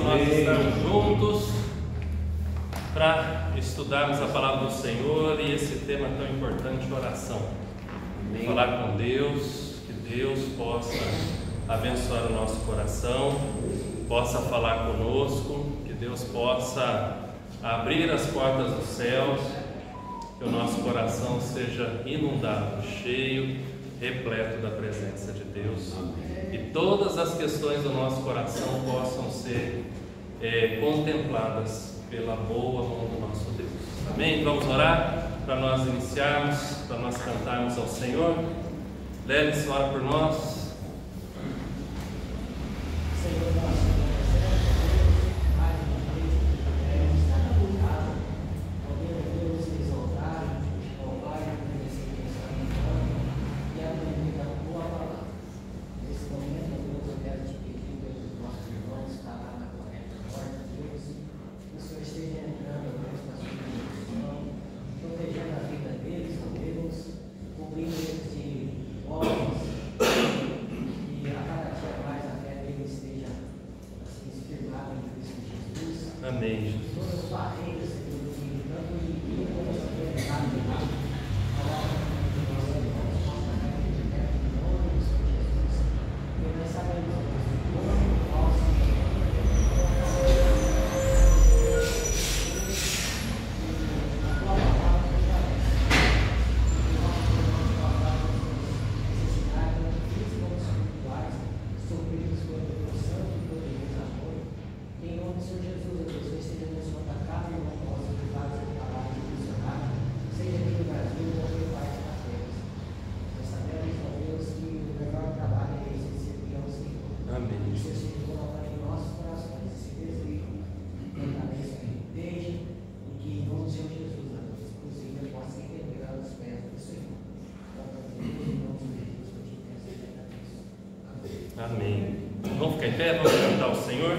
Nós estamos juntos para estudarmos a palavra do Senhor e esse tema tão importante, oração. Falar com Deus, que Deus possa abençoar o nosso coração, possa falar conosco, que Deus possa abrir as portas dos céus, que o nosso coração seja inundado, cheio, repleto da presença de Deus. E todas as questões do nosso coração possam ser contempladas pela boa mão do nosso Deus. Amém? Vamos orar para nós iniciarmos, para nós cantarmos ao Senhor. Leve-se, ora por nós. Senhor nosso, mais uma vez, está convidado, podemos Deus exaltar, louvar e agradecer que está em nome e aprender a tua palavra. Nesse momento, Deus, eu quero te pedir pelos nossos irmãos que estão lá na correta porta, Deus, que o Senhor esteja entrando, Deus, na sua direção, protegendo a vida deles, Deus, cobrindo eles de obras. Amém, Jesus. Todas as barreiras, Senhor, que tanto o inimigo como a sociedade coloca em nossa vida, em nome do Senhor Jesus. E nós sabemos que o nome nosso a tua palavra necessidade física ou espirituais, supridos pelo teu santo e poderoso amor. Em nome do Senhor Jesus. Amém. Vamos ficar em pé, vamos cantar ao Senhor.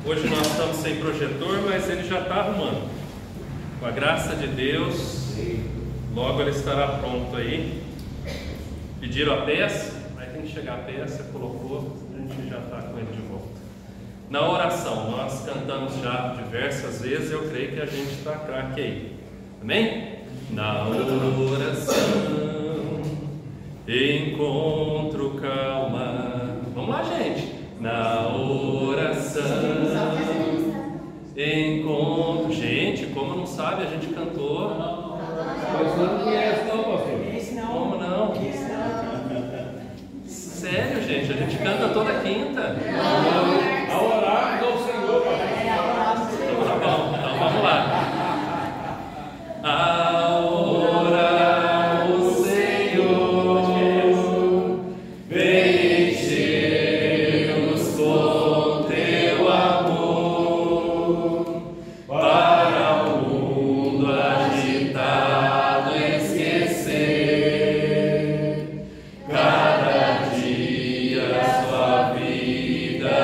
Hoje nós estamos sem projetor, mas ele já está arrumando. Com a graça de Deus, logo ele estará pronto aí. Pediram a peça, aí tem que chegar a peça, colocou, a gente já está com ele de volta. Na oração, nós cantamos já diversas vezes, eu creio que a gente está craque aí. Amém? Na oração encontro calma. Vamos lá, gente. Na oração encontro. Gente, como não sabe, a gente cantou. Mas não conhece, não, pastor? Como não? Sério, gente, a gente canta toda quinta. A orar ao Senhor, pastor. Então tá bom, então vamos lá. A orar o Senhor, vem encher-nos com teu amor, para o mundo agitado esquecer, cada dia sua vida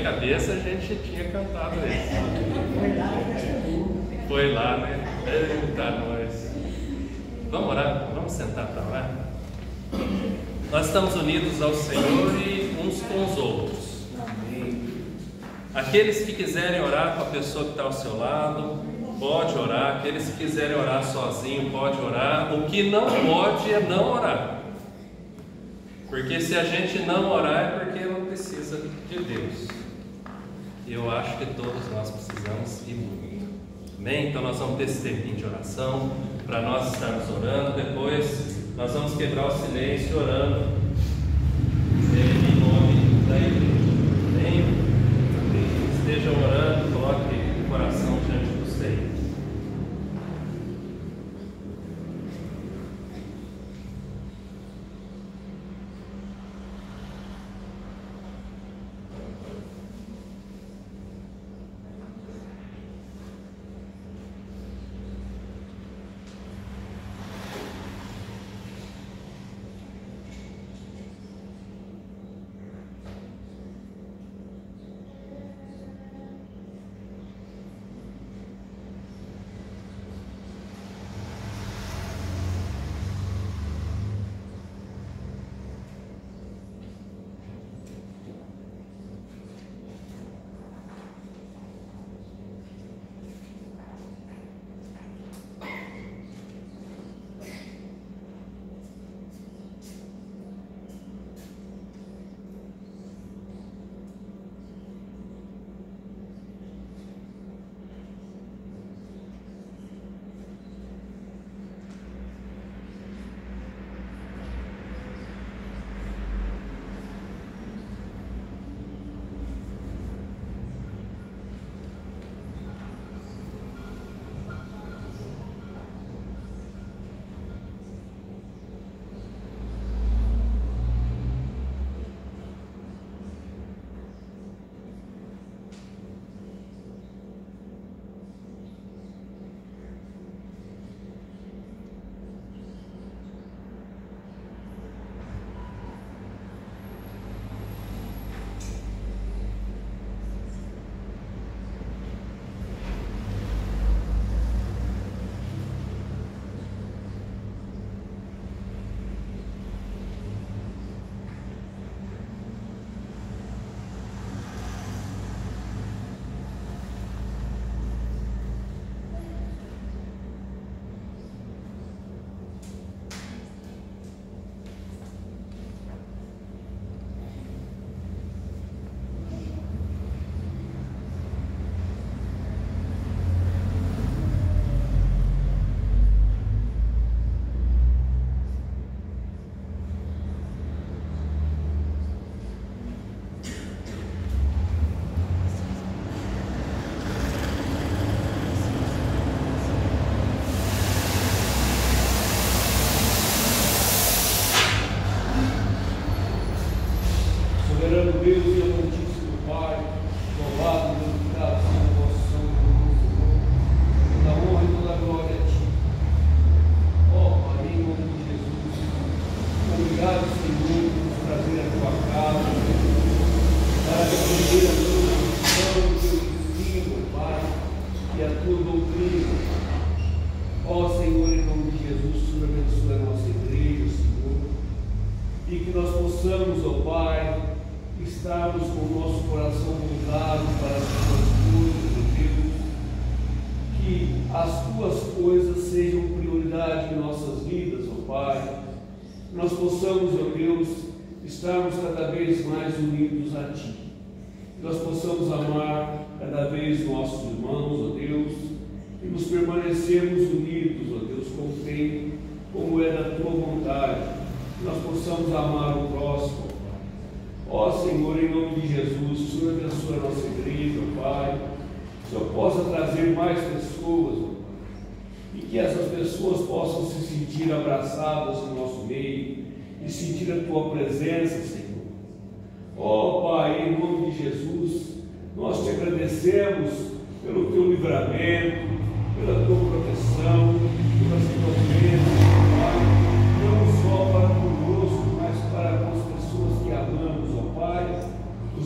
cabeça a gente tinha cantado isso. Foi lá, né? Eita, nós. Vamos orar? Vamos sentar para orar? Nós estamos unidos ao Senhor e uns com os outros. Aqueles que quiserem orar com a pessoa que está ao seu lado, pode orar. Aqueles que quiserem orar sozinho, pode orar. O que não pode é não orar. Porque se a gente não orar é porque não precisa de Deus. E eu acho que todos nós precisamos e muito. Amém? Então nós vamos ter esse tempinho de oração para nós estarmos orando. Depois nós vamos quebrar o silêncio orando em nome da igreja. Amém? Estejam orando, coloque o coração diante do Senhor.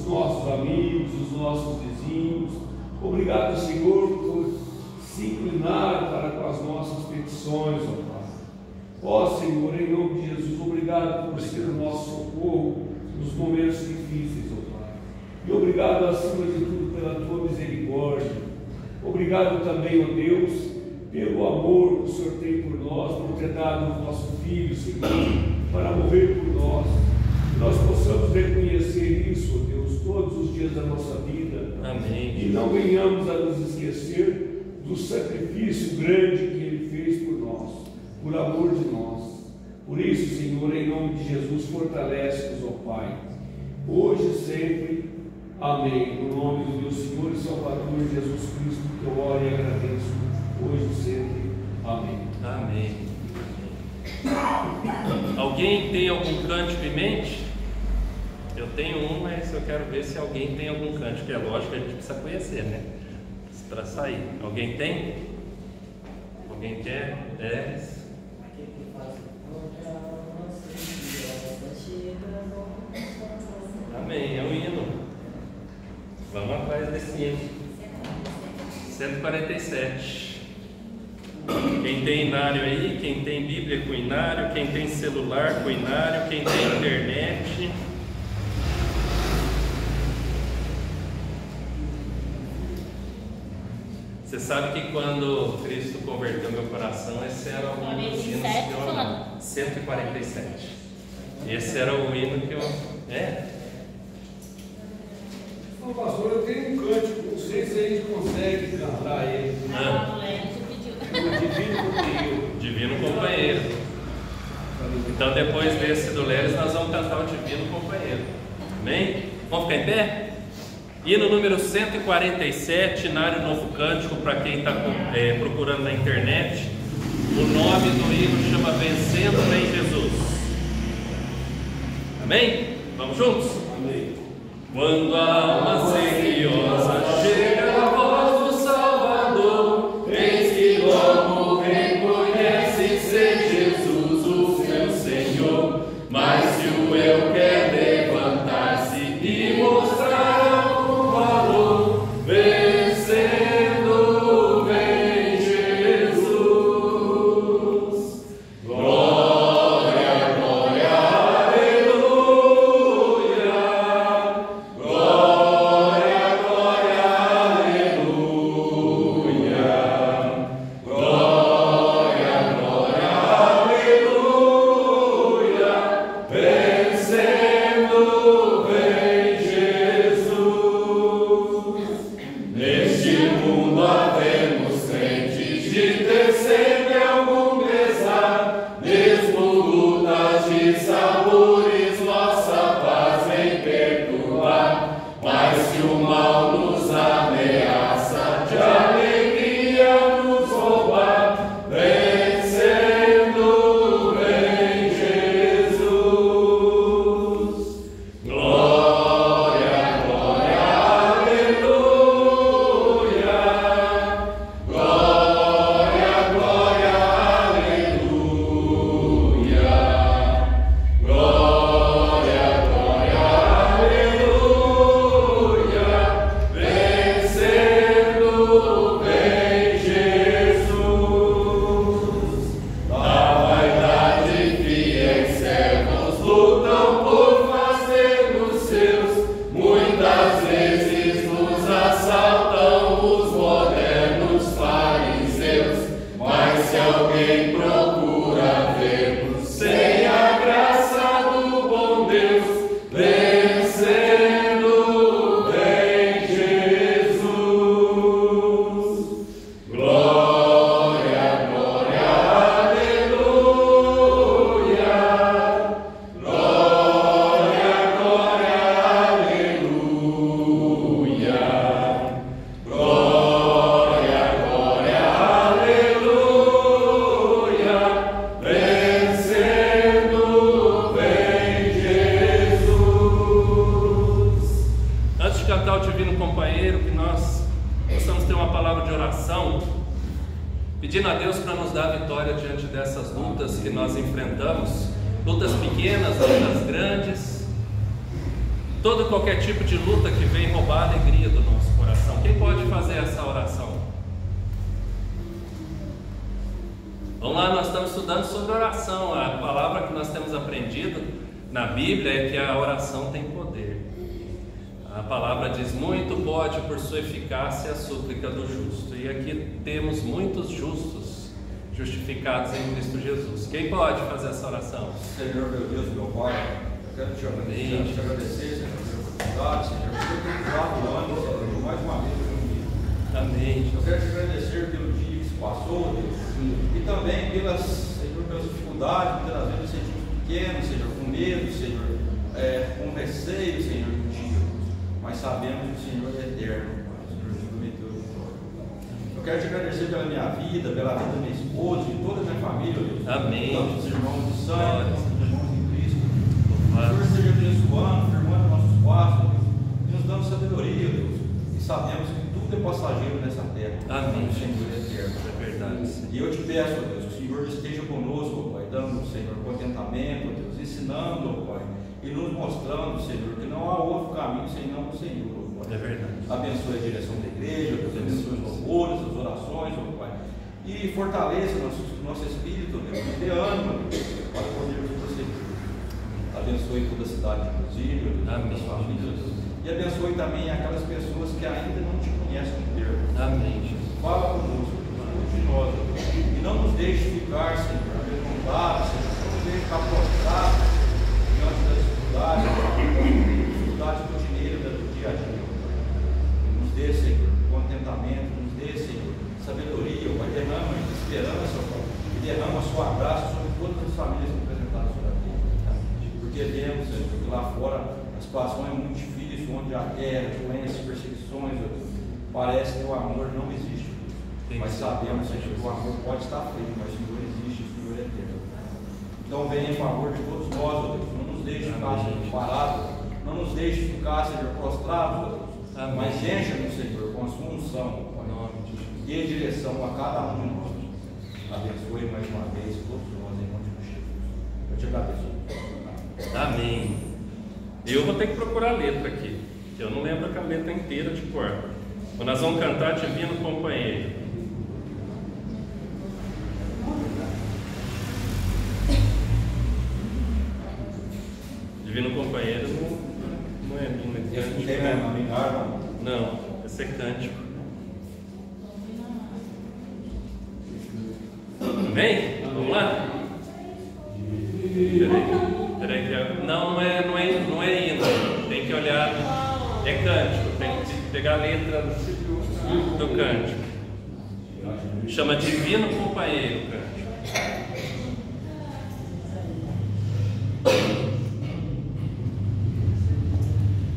Nossos amigos, os Obrigado, Senhor, por se inclinar para com as nossas petições, ó Pai. Ó Senhor, em nome de Jesus, obrigado por ser o nosso socorro nos momentos difíceis, ó Pai. E obrigado, acima de tudo, pela tua misericórdia. Obrigado também, ó Deus, pelo amor que o Senhor tem por nós, por ter dado o nosso Filho, Senhor, para morrer por nós. Que nós possamos reconhecer isso, ó Deus, todos os dias da nossa vida. Amém. E não venhamos a nos esquecer do sacrifício grande que Ele fez por nós, por amor de nós. Por isso, Senhor, em nome de Jesus, fortalece-nos, ó Pai, hoje e sempre. Amém. No nome do meu Senhor e Salvador Jesus Cristo, que eu oro e agradeço, hoje e sempre. Amém. Amém. Alguém tem algum cântico em mente? Eu tenho um, mas eu quero ver se alguém tem algum cântico. É lógico que a gente precisa conhecer, né? Para sair. Alguém tem? Alguém quer? 10? Amém. É o hino. Vamos atrás desse hino. 147. Quem tem inário aí, quem tem Bíblia com inário, quem tem celular com inário, quem tem internet. Você sabe que quando Cristo converteu meu coração, esse era o hino dos hinos que eu amava. 147. Esse era o hino que eu... Ô, pastor, eu tenho um cântico, não sei se a gente consegue cantar ele. Divino Companheiro. Então depois desse do Leres nós vamos cantar o Divino Companheiro. Amém? Vamos ficar em pé? Hino número 147, Inário Novo Cântico, para quem está procurando na internet. O nome do hino chama Vencendo em Jesus. Amém? Vamos juntos? Amém. Quando a alma sequiosa chega a voz do Salvador, eis que logo reconhece ser Jesus o seu Senhor. Mas se o eu quer levantar-se e mostrar algum valor, vencendo vem Jesus. Glória, glória, aleluia. Glória, glória, aleluia. Glória, glória, aleluia. Vencendo vem Jesus. Neste mundo havemos crentes de ter sempre algum pesar, mesmo lutas de sabores, nossa paz vem perturbar. Mas se o mal nos ameaça, de alegria nos roubar, vencendo vem Jesus. Glória, glória, aleluia. Glória, glória, aleluia. Glória, glória, aleluia. Vencendo vem Jesus. Da vaidade fiéis servos lutam por fazer-nos seus. Muitas vezes nos assaltam os modernos fariseus. Mas se alguém procura ver-nos sem a graça do bom Deus, vencendo vem Jesus. Glória, glória, aleluia. Glória, glória, aleluia. Glória, glória, aleluia. Vencendo vem Jesus. Antes de cantar o Divino Companheiro, que nós possamos ter uma palavra de oração, pedindo a Deus para nos dar vitória diante dessas lutas que nós enfrentamos, lutas pequenas, lutas grandes, todo e qualquer tipo de luta que vem roubar a alegria do nosso coração. Quem pode fazer essa oração? Vamos lá, nós estamos estudando sobre oração. A palavra que nós temos aprendido na Bíblia é que a oração tem poder. A palavra diz: muito pode por sua eficácia a súplica do justo. E aqui temos muitos justos justificados em Cristo Jesus. Quem pode fazer essa oração? Senhor, meu Deus, meu Pai, eu quero te agradecer, Senhor, pela oportunidade, Senhor, por ter usado o ano, Senhor, mais uma vez comigo. Amém. Eu quero te agradecer pelo dia que se passou, Deus, e também Senhor, pelas dificuldades, muitas vezes sentimos pequenos, Senhor, com medo, Senhor, com receio, Senhor, do dia, mas sabemos que o Senhor é eterno, Pai, o Senhor te prometeu vitória. Eu quero te agradecer pela minha vida, pela vida da minha esposa, de toda a minha família, Deus. Amém. Tantos irmãos de sangue, tantos irmãos em Cristo. O Amém. Senhor seja abençoando, firmando nossos passos, Deus, e nos dando sabedoria, Deus. E sabemos que tudo é passageiro nessa terra. Amém. O Senhor é eterno. É verdade. E eu te peço, ó Deus, que o Senhor esteja conosco, ó Pai, dando, Senhor, contentamento, ó Deus, ensinando, ó Pai, e nos mostrando, Senhor, que não há outro caminho senão o Senhor, ó Pai. É verdade. Abençoe a direção da igreja, Deus, abençoe os louvores, as orações, ó Pai, e fortaleça nosso espírito, Deus, e dê ânimo, Deus, para podermos prosseguir. Abençoe toda a cidade de Brasília, Amém. as famílias, e abençoe também aquelas pessoas que ainda não te conhecem inteiro. Amém, Jesus. Fala conosco, cuide de nós, e não nos deixe ficar, Senhor, amedrontados, Senhor, não nos deixe ficar prostrados diante das dificuldades rotineiras do dia a dia. Nos dê, Senhor, contentamento, nos dê, Senhor, sabedoria, Pai, derrama esperança, Pai, e derrama a sua graça sobre todas as famílias representadas sobre a terra. Porque vemos, Senhor, que lá fora a situação é muito difícil, onde há guerra, doenças, perseguições, parece que o amor não existe. Mas sabemos, Senhor, que o amor pode estar frio, mas o Senhor existe, o Senhor é eterno. Então venha em favor de todos nós, ó Deus. Não nos deixe ficar, Senhor, parados, não nos deixe ficar, Senhor, prostrados, ó Deus. Mas encha-nos, Senhor, com a sua unção, ó Pai. Dê direção a cada um de nós. Abençoe mais uma vez todos nós em nome de Jesus. Eu te agradeço. Amém. Eu vou ter que procurar a letra aqui. Eu não lembro a letra inteira de cor. Mas nós vamos cantar Divino Companheiro. Divino Companheiro não é minha. Eu não tem mesmo, não? Não, esse é cântico. Amém? Vamos lá? Peraí. Não é hino. Tem que olhar. É cântico. Tem que pegar a letra do cântico. Chama Divino Companheiro o cântico.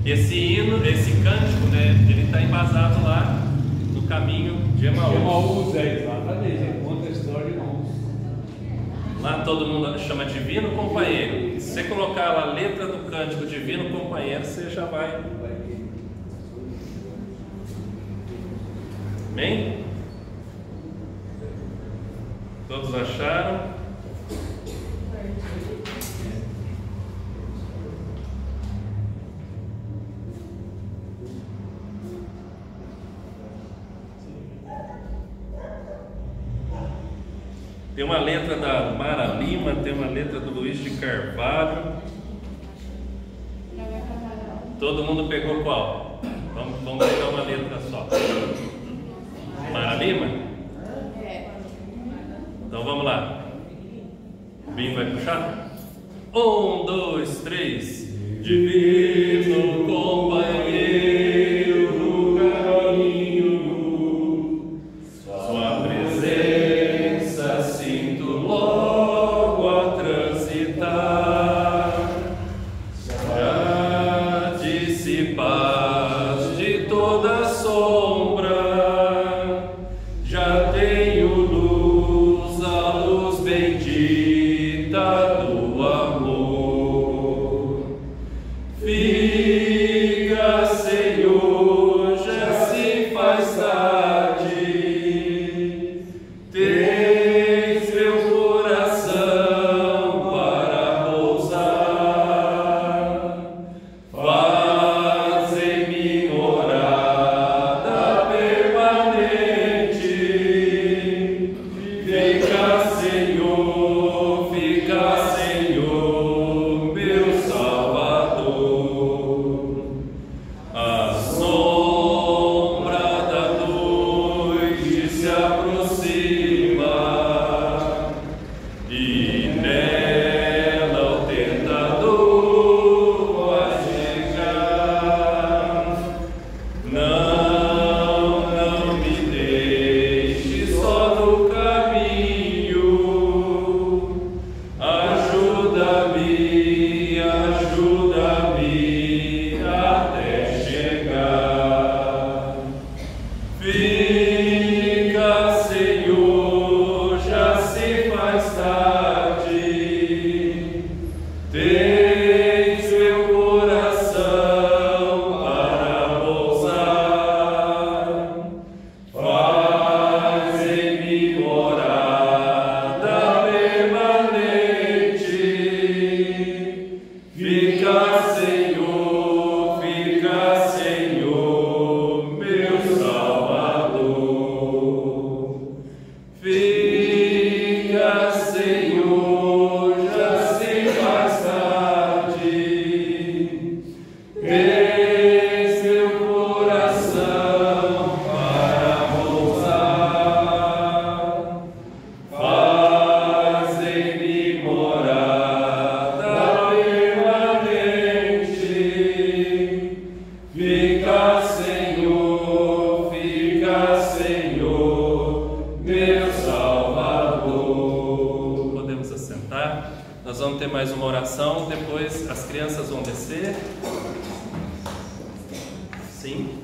Esse hino, esse cântico, né, ele está embasado lá no caminho de Emaús. Emaús, exatamente, conta a história de Emaús. Lá todo mundo chama Divino Companheiro. Se você colocar lá a letra do cântico Divino Companheiro, você já vai. Amém? Todos acharam? Tem uma letra da Mara Lima, tem uma letra do Luiz de Carvalho. Todo mundo pegou qual? Vamos pegar uma letra só. Mara Lima? Então vamos lá. O Binho vai puxar? 1, 2, 3. Divino companheiro no caminho, sua presença sinto logo a transitar. Já dissipas de toda sombra, já tenho luz, a luz bendita do amor. Filho Fica, Senhor, meu Salvador. Fica, Senhor, já se faz tarde. Eis meu coração para pousar. Faz em mim morada permanente. Fica, Senhor, meu Salvador. Podemos assentar. Nós vamos ter mais uma oração. Depois as crianças vão descer. Sim.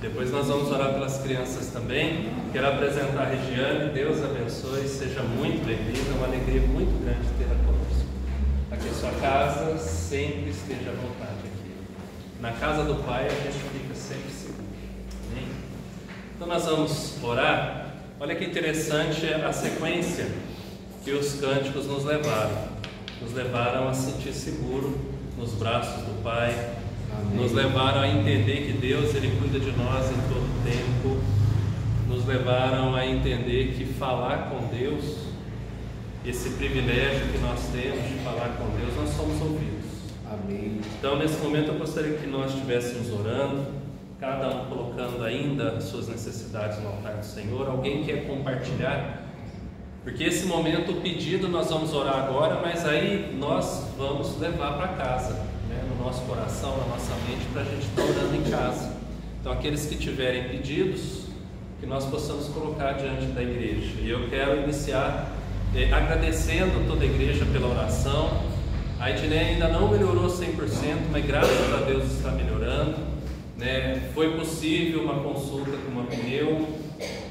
Depois nós vamos orar pelas crianças também. Quero apresentar a Regiane. Deus abençoe. Seja muito bem-vinda. É uma alegria muito grande tê-la conosco. Aqui é sua casa. Sempre esteja à vontade aqui. Na casa do Pai a gente fica sempre seguro. Amém? Então nós vamos orar. Olha que interessante a sequência que os cânticos nos levaram. Nos levaram a sentir seguro nos braços do Pai. Amém. Nos levaram a entender que Deus, Ele cuida de nós em todo o tempo. Nos levaram a entender que falar com Deus, esse privilégio que nós temos de falar com Deus, nós somos ouvidos. Amém. Então nesse momento eu gostaria que nós estivéssemos orando, cada um colocando ainda suas necessidades no altar do Senhor. Alguém quer compartilhar? Porque esse momento, o pedido, nós vamos orar agora, mas aí nós vamos levar para casa, né, no nosso coração, na nossa mente, para a gente estar orando em casa. Então aqueles que tiverem pedidos, que nós possamos colocar diante da igreja. E eu quero iniciar agradecendo toda a igreja pela oração. A Edneia ainda não melhorou 100%, mas graças a Deus está melhorando, né? Foi possível uma consulta com uma pneu,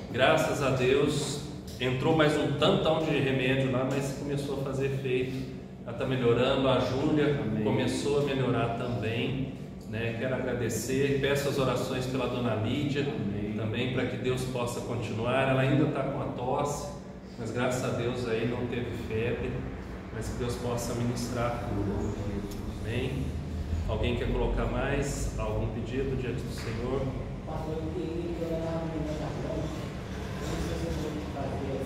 graças a Deus. Entrou mais um tantão de remédio lá, mas começou a fazer efeito. Ela está melhorando. A Júlia começou a melhorar também, né? Quero agradecer. Peço as orações pela dona Lídia também, para que Deus possa continuar. Ela ainda está com a tosse, mas graças a Deus aí não teve febre, mas que Deus possa ministrar tudo. Amém? Alguém quer colocar mais algum pedido diante do Senhor? Pastor, eu queria que eu era uma meditação. Eu não sei se eu vou fazer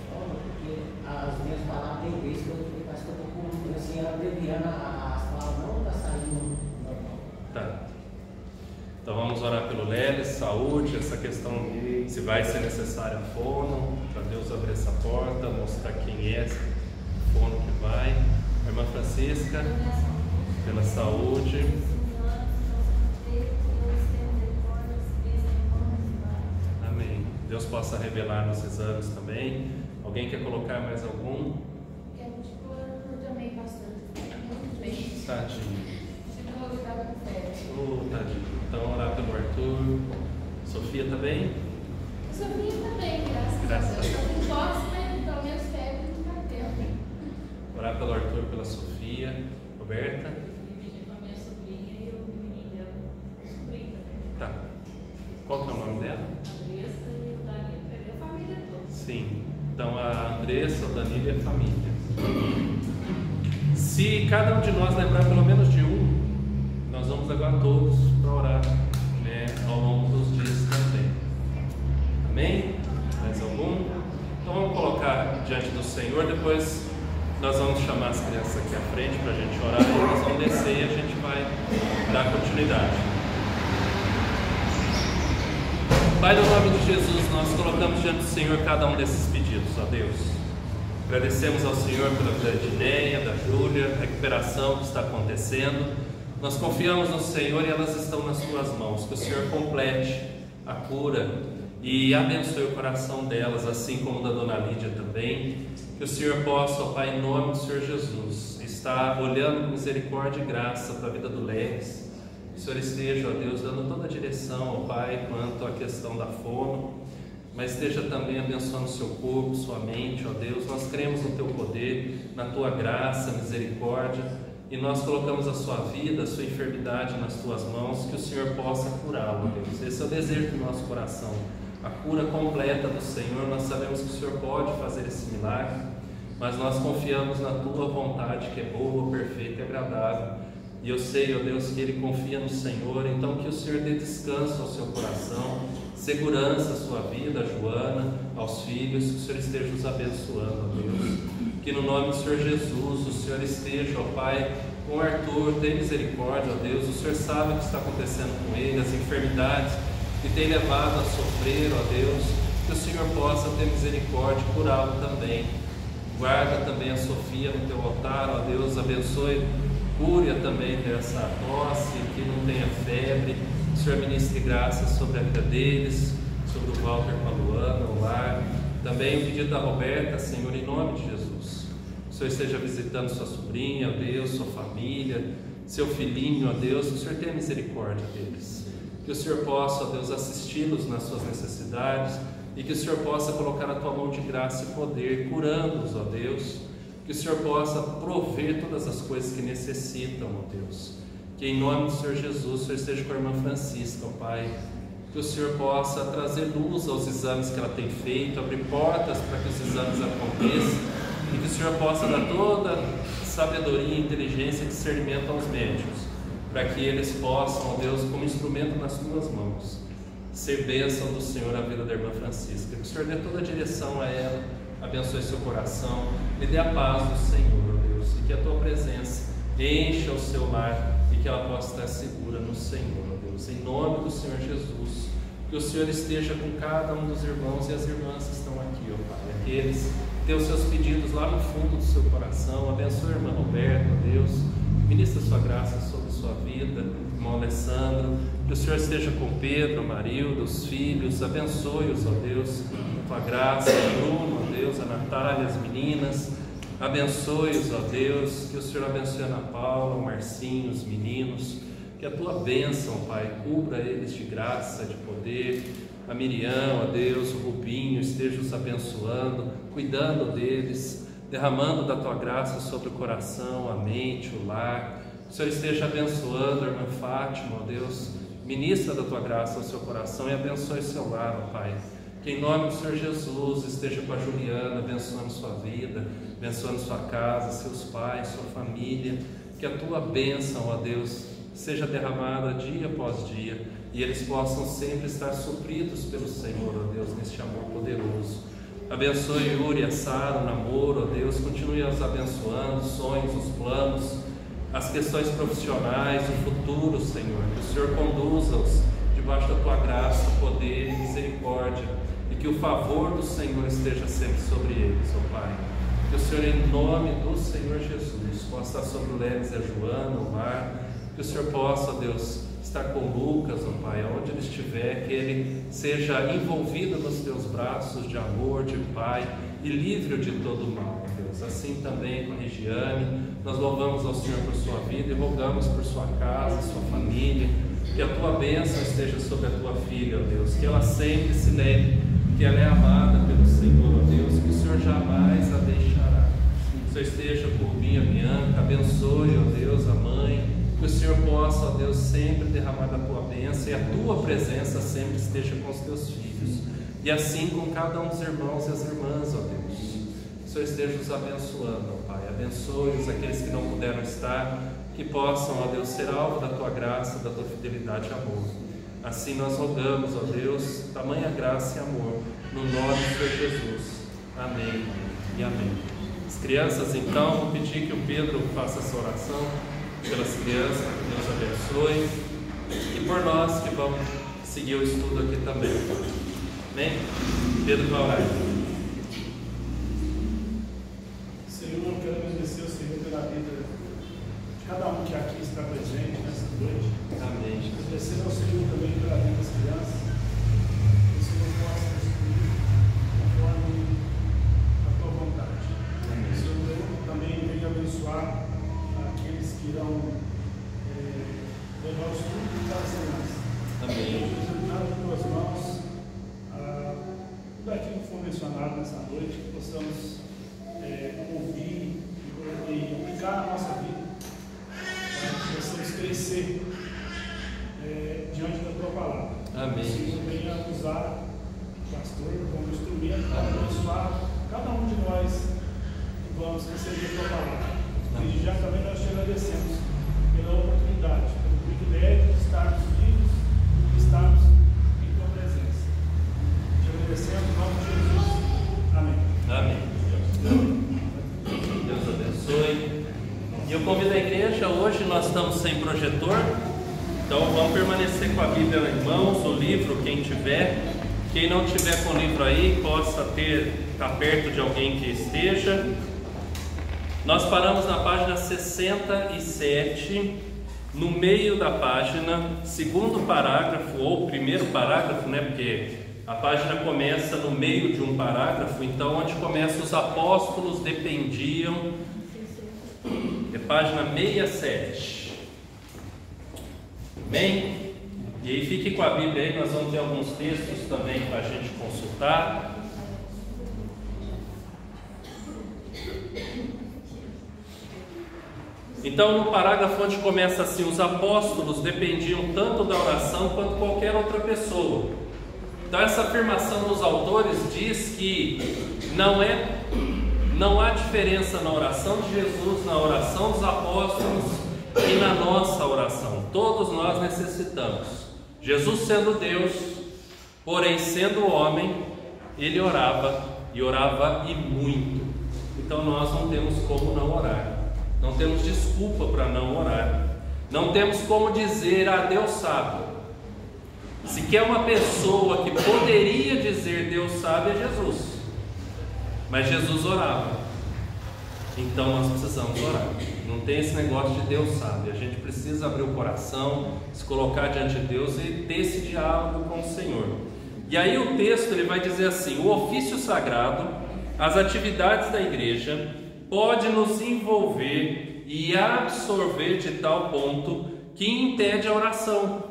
forma, porque as minhas palavras tem vez que eu parece que eu estou com assim, abreviando as palavras, não está saindo normal. Tá. Então vamos orar pelo Lelis, saúde, essa questão se vai ser necessário a fono, para Deus abrir essa porta, mostrar quem é esse fono que vai. A irmã Francisca, pela saúde. Amém. Deus possa revelar nos exames também. Alguém quer colocar mais algum? Eu também, pastor. Muito bem. Tadinho. Oh, tadinho. Então orar pelo Arthur. Sofia está bem? Sofia está bem, graças a Deus. Está com tosse, mas pelo menos febre não está tendo. Orar pelo Arthur, pela Sofia. Roberta? Com a minha sobrinha e o menino dela. Sobrinha também. Tá. Qual que é o nome dela? Andressa e o Danilo. É a família toda. Sim. Então a Andressa, o Danilo e a família. Se cada um de nós lembrar pelo menos de um, nós vamos levar todos para orar, né, ao longo dos dias também. Amém? Mais algum? Então vamos colocar diante do Senhor. Depois nós vamos chamar as crianças aqui à frente para a gente orar, e eles vão descer e a gente vai dar continuidade. Pai, no nome de Jesus, nós colocamos diante do Senhor cada um desses pedidos, ó Deus. Agradecemos ao Senhor pela vida de Neia, da Júlia, a recuperação que está acontecendo. Nós confiamos no Senhor e elas estão nas Tuas mãos. Que o Senhor complete a cura e abençoe o coração delas, assim como da dona Lídia também. Que o Senhor possa, ó Pai, em nome do Senhor Jesus, estar olhando com misericórdia e graça para a vida do Lelis. Que o Senhor esteja, ó Deus, dando toda a direção, ó Pai, quanto à questão da fono, mas esteja também abençoando o seu corpo, sua mente, ó Deus. Nós cremos no Teu poder, na Tua graça, misericórdia, e nós colocamos a sua vida, a sua enfermidade nas Tuas mãos. Que o Senhor possa curá-lo, ó Deus. Esse é o desejo do nosso coração, a cura completa do Senhor. Nós sabemos que o Senhor pode fazer esse milagre, mas nós confiamos na Tua vontade, que é boa, perfeita e agradável. E eu sei, ó Deus, que ele confia no Senhor, então que o Senhor dê descanso ao seu coração, segurança à sua vida, a Joana, aos filhos, que o Senhor esteja os abençoando, ó Deus. Que no nome do Senhor Jesus, o Senhor esteja, ó Pai, com o Arthur, tem misericórdia, ó Deus. O Senhor sabe o que está acontecendo com ele, as enfermidades que tem levado a sofrer, ó Deus. Que o Senhor possa ter misericórdia e curá-lo também. Guarda também a Sofia no teu altar, ó Deus, abençoe, cure-a também dessa tosse, que não tenha febre. O Senhor ministre graça sobre a vida deles, sobre o Walter com a Luana, o lar. Também o pedido da Roberta, Senhor, em nome de Jesus. O Senhor esteja visitando sua sobrinha, ó Deus, sua família, seu filhinho, ó Deus, que o Senhor tenha misericórdia deles. Que o Senhor possa, ó Deus, assisti-los nas suas necessidades e que o Senhor possa colocar a tua mão de graça e poder, curando-os, ó Deus. Que o Senhor possa prover todas as coisas que necessitam, ó Deus. Que em nome do Senhor Jesus, o Senhor esteja com a irmã Francisca, ó Pai. Que o Senhor possa trazer luz aos exames que ela tem feito, abrir portas para que os exames aconteçam e que o Senhor possa dar toda sabedoria, inteligência e discernimento aos médicos, para que eles possam, ó Deus, como instrumento nas tuas mãos, ser bênção do Senhor à vida da irmã Francisca. Que o Senhor dê toda a direção a ela, abençoe seu coração, lhe dê a paz do Senhor, ó Deus, e que a tua presença encha o seu lar e que ela possa estar segura no Senhor, ó Deus, em nome do Senhor Jesus. Que o Senhor esteja com cada um dos irmãos e as irmãs que estão aqui, ó Pai, aqueles que têm os seus pedidos lá no fundo do seu coração. Abençoe a irmã Roberta, ó Deus, ministra sua graça sobre sua vida, irmão Alessandro. Que o Senhor esteja com Pedro, Marilda, os filhos, abençoe-os, ó Deus, com a graça, o Bruno, ó Deus, a Natália, as meninas, abençoe-os, ó Deus. Que o Senhor abençoe a Ana Paula, o Marcinho, os meninos. Que a tua bênção, Pai, cubra eles de graça, de poder. A Miriam, ó Deus, o Rubinho, esteja os abençoando, cuidando deles, derramando da tua graça sobre o coração, a mente, o lar. O Senhor esteja abençoando a irmã Fátima, ó Deus, ministra da tua graça ao seu coração e abençoe o seu lar, ó Pai. Que em nome do Senhor Jesus esteja com a Juliana, abençoando sua vida, abençoando sua casa, seus pais, sua família. Que a tua bênção, ó Deus, seja derramada dia após dia e eles possam sempre estar supridos pelo Senhor, ó Deus, neste amor poderoso. Abençoe Yuri, a Sara, o namoro, ó Deus, continue os abençoando, os sonhos, os planos, as questões profissionais, o futuro, Senhor. Que o Senhor conduza-os debaixo da tua graça, poder e misericórdia, e que o favor do Senhor esteja sempre sobre eles, ó Pai. Que o Senhor, em nome do Senhor Jesus, possa estar sobre o Leves e a Joana, o Mar. Que o Senhor possa, Deus, estar com o Lucas, ó Pai, onde ele estiver, que ele seja envolvido nos teus braços de amor, de Pai, e livre de todo mal, ó Deus. Assim também com a Regiane, nós louvamos ao Senhor por sua vida e rogamos por sua casa, sua família, que a tua bênção esteja sobre a tua filha, ó Deus, que ela sempre se lembre que ela é amada pelo Senhor, ó Deus, que o Senhor jamais a deixará. Que o Senhor esteja com o Rubinho, a Bianca, abençoe, ó Deus, a mãe. Que o Senhor possa, ó Deus, sempre derramar da tua bênção e a tua presença sempre esteja com os teus filhos. E assim com cada um dos irmãos e as irmãs, ó Deus. Que o Senhor esteja os abençoando, ó Pai. Abençoe-os, aqueles que não puderam estar, que possam, ó Deus, ser alvo da tua graça, da tua fidelidade e amor. Assim nós rogamos, ó Deus, tamanha graça e amor, no nome do Senhor Jesus. Amém e amém. As crianças, então, vou pedir que o Pedro faça essa oração pelas crianças, que Deus abençoe, e por nós que vamos seguir o estudo aqui também. Amém? Pedro vai orar. Senhor, eu quero agradecer ao Senhor pela vida de cada um que aqui está presente nessa noite. Amém. Agradecer ao Senhor também pela vida das crianças, que o Senhor possa instruir conforme a tua vontade. Amém. Senhor, eu também venho abençoar aqueles que irão levar o estudo para as crianças. Amém. Apresentando em tuas mãos tudo aquilo que foi mencionado nessa noite, que possamos ouvir e aplicar na nossa vida, para que possamos crescer diante da tua palavra. Amém. Que o Senhor venha usar o pastor como instrumento para abençoar cada um de nós vamos receber a tua palavra. E já também nós te agradecemos pela oportunidade, pelo privilégio de estarmos vivos e de estarmos em tua presença. Te agradecemos em nome de Jesus. Amém. Amém. Deus abençoe. E eu convido a igreja, hoje nós estamos sem projetor, então vamos permanecer com a Bíblia em mãos, o livro, quem tiver. Quem não tiver com o livro aí, possa estar perto de alguém que esteja. Nós paramos na página 67, no meio da página, segundo parágrafo, ou primeiro parágrafo, né? Porque a página começa no meio de um parágrafo, então onde começa os apóstolos dependiam, é página 67. Bem? E aí fique com a Bíblia aí, nós vamos ter alguns textos também para a gente consultar. Então, no parágrafo onde começa assim, os apóstolos dependiam tanto da oração quanto qualquer outra pessoa. Então, essa afirmação dos autores diz que não há diferença na oração de Jesus, na oração dos apóstolos e na nossa oração. Todos nós necessitamos. Jesus sendo Deus, porém sendo homem, ele orava e orava e muito. Então, nós não temos como não orar. Não temos desculpa para não orar. Não temos como dizer, Deus sabe. Se quer uma pessoa que poderia dizer Deus sabe, é Jesus. Mas Jesus orava. Então nós precisamos orar. Não tem esse negócio de Deus sabe. A gente precisa abrir o coração, se colocar diante de Deus e ter esse diálogo com o Senhor. E aí o texto ele vai dizer assim: o ofício sagrado, as atividades da igreja, pode nos envolver e absorver de tal ponto que impede a oração.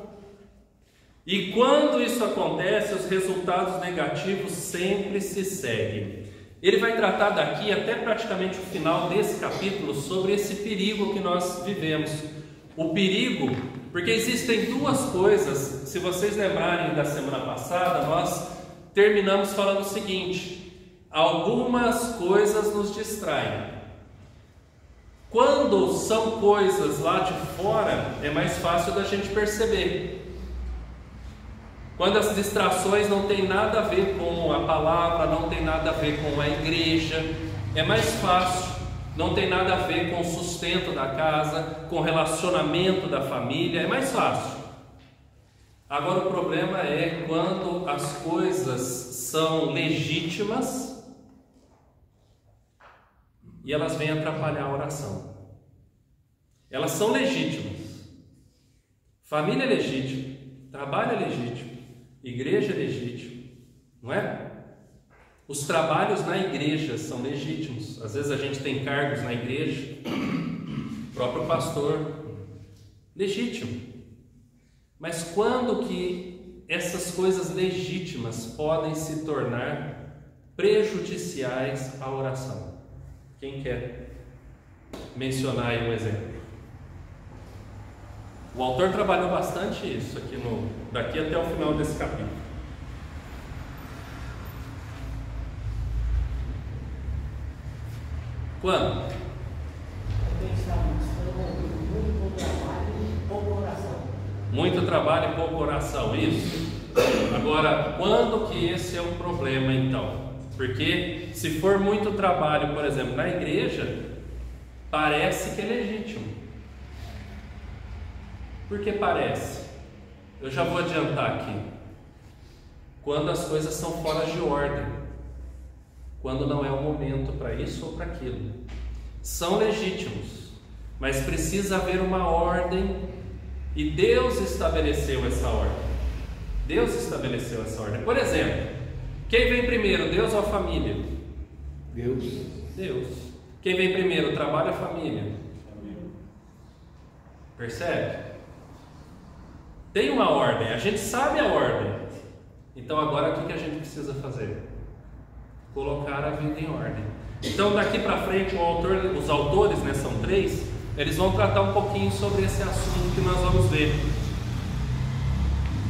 E quando isso acontece, os resultados negativos sempre se seguem. Ele vai tratar daqui até praticamente o final desse capítulo sobre esse perigo que nós vivemos. O perigo, porque existem duas coisas. Se vocês lembrarem da semana passada, nós terminamos falando o seguinte: algumas coisas nos distraem. Quando são coisas lá de fora, é mais fácil da gente perceber. Quando as distrações não tem nada a ver com a palavra, não tem nada a ver com a igreja, é mais fácil. Não tem nada a ver com o sustento da casa, com o relacionamento da família, é mais fácil. Agora o problema é quando as coisas são legítimas e elas vêm atrapalhar a oração. Elas são legítimas. Família é legítima, trabalho é legítimo, igreja é legítima, não é? Os trabalhos na igreja são legítimos. Às vezes a gente tem cargos na igreja, o próprio pastor, legítimo. Mas quando que essas coisas legítimas podem se tornar prejudiciais à oração? Quem quer mencionar aí um exemplo? O autor trabalhou bastante isso aqui daqui até o final desse capítulo. Quando? Muito trabalho e pouca oração, isso. Agora, quando que esse é um problema então? Porque se for muito trabalho, por exemplo, na igreja, parece que é legítimo. Por que parece? Eu já vou adiantar aqui. Quando as coisas são fora de ordem, quando não é o momento para isso ou para aquilo, são legítimos, mas precisa haver uma ordem, e Deus estabeleceu essa ordem. Deus estabeleceu essa ordem. Por exemplo, quem vem primeiro, Deus ou a família? Deus. Deus. Quem vem primeiro, o trabalho ou a família? Percebe? Tem uma ordem, a gente sabe a ordem. Então agora o que a gente precisa fazer? Colocar a vida em ordem. Então daqui para frente os autores, né, são 3, eles vão tratar um pouquinho sobre esse assunto que nós vamos ver.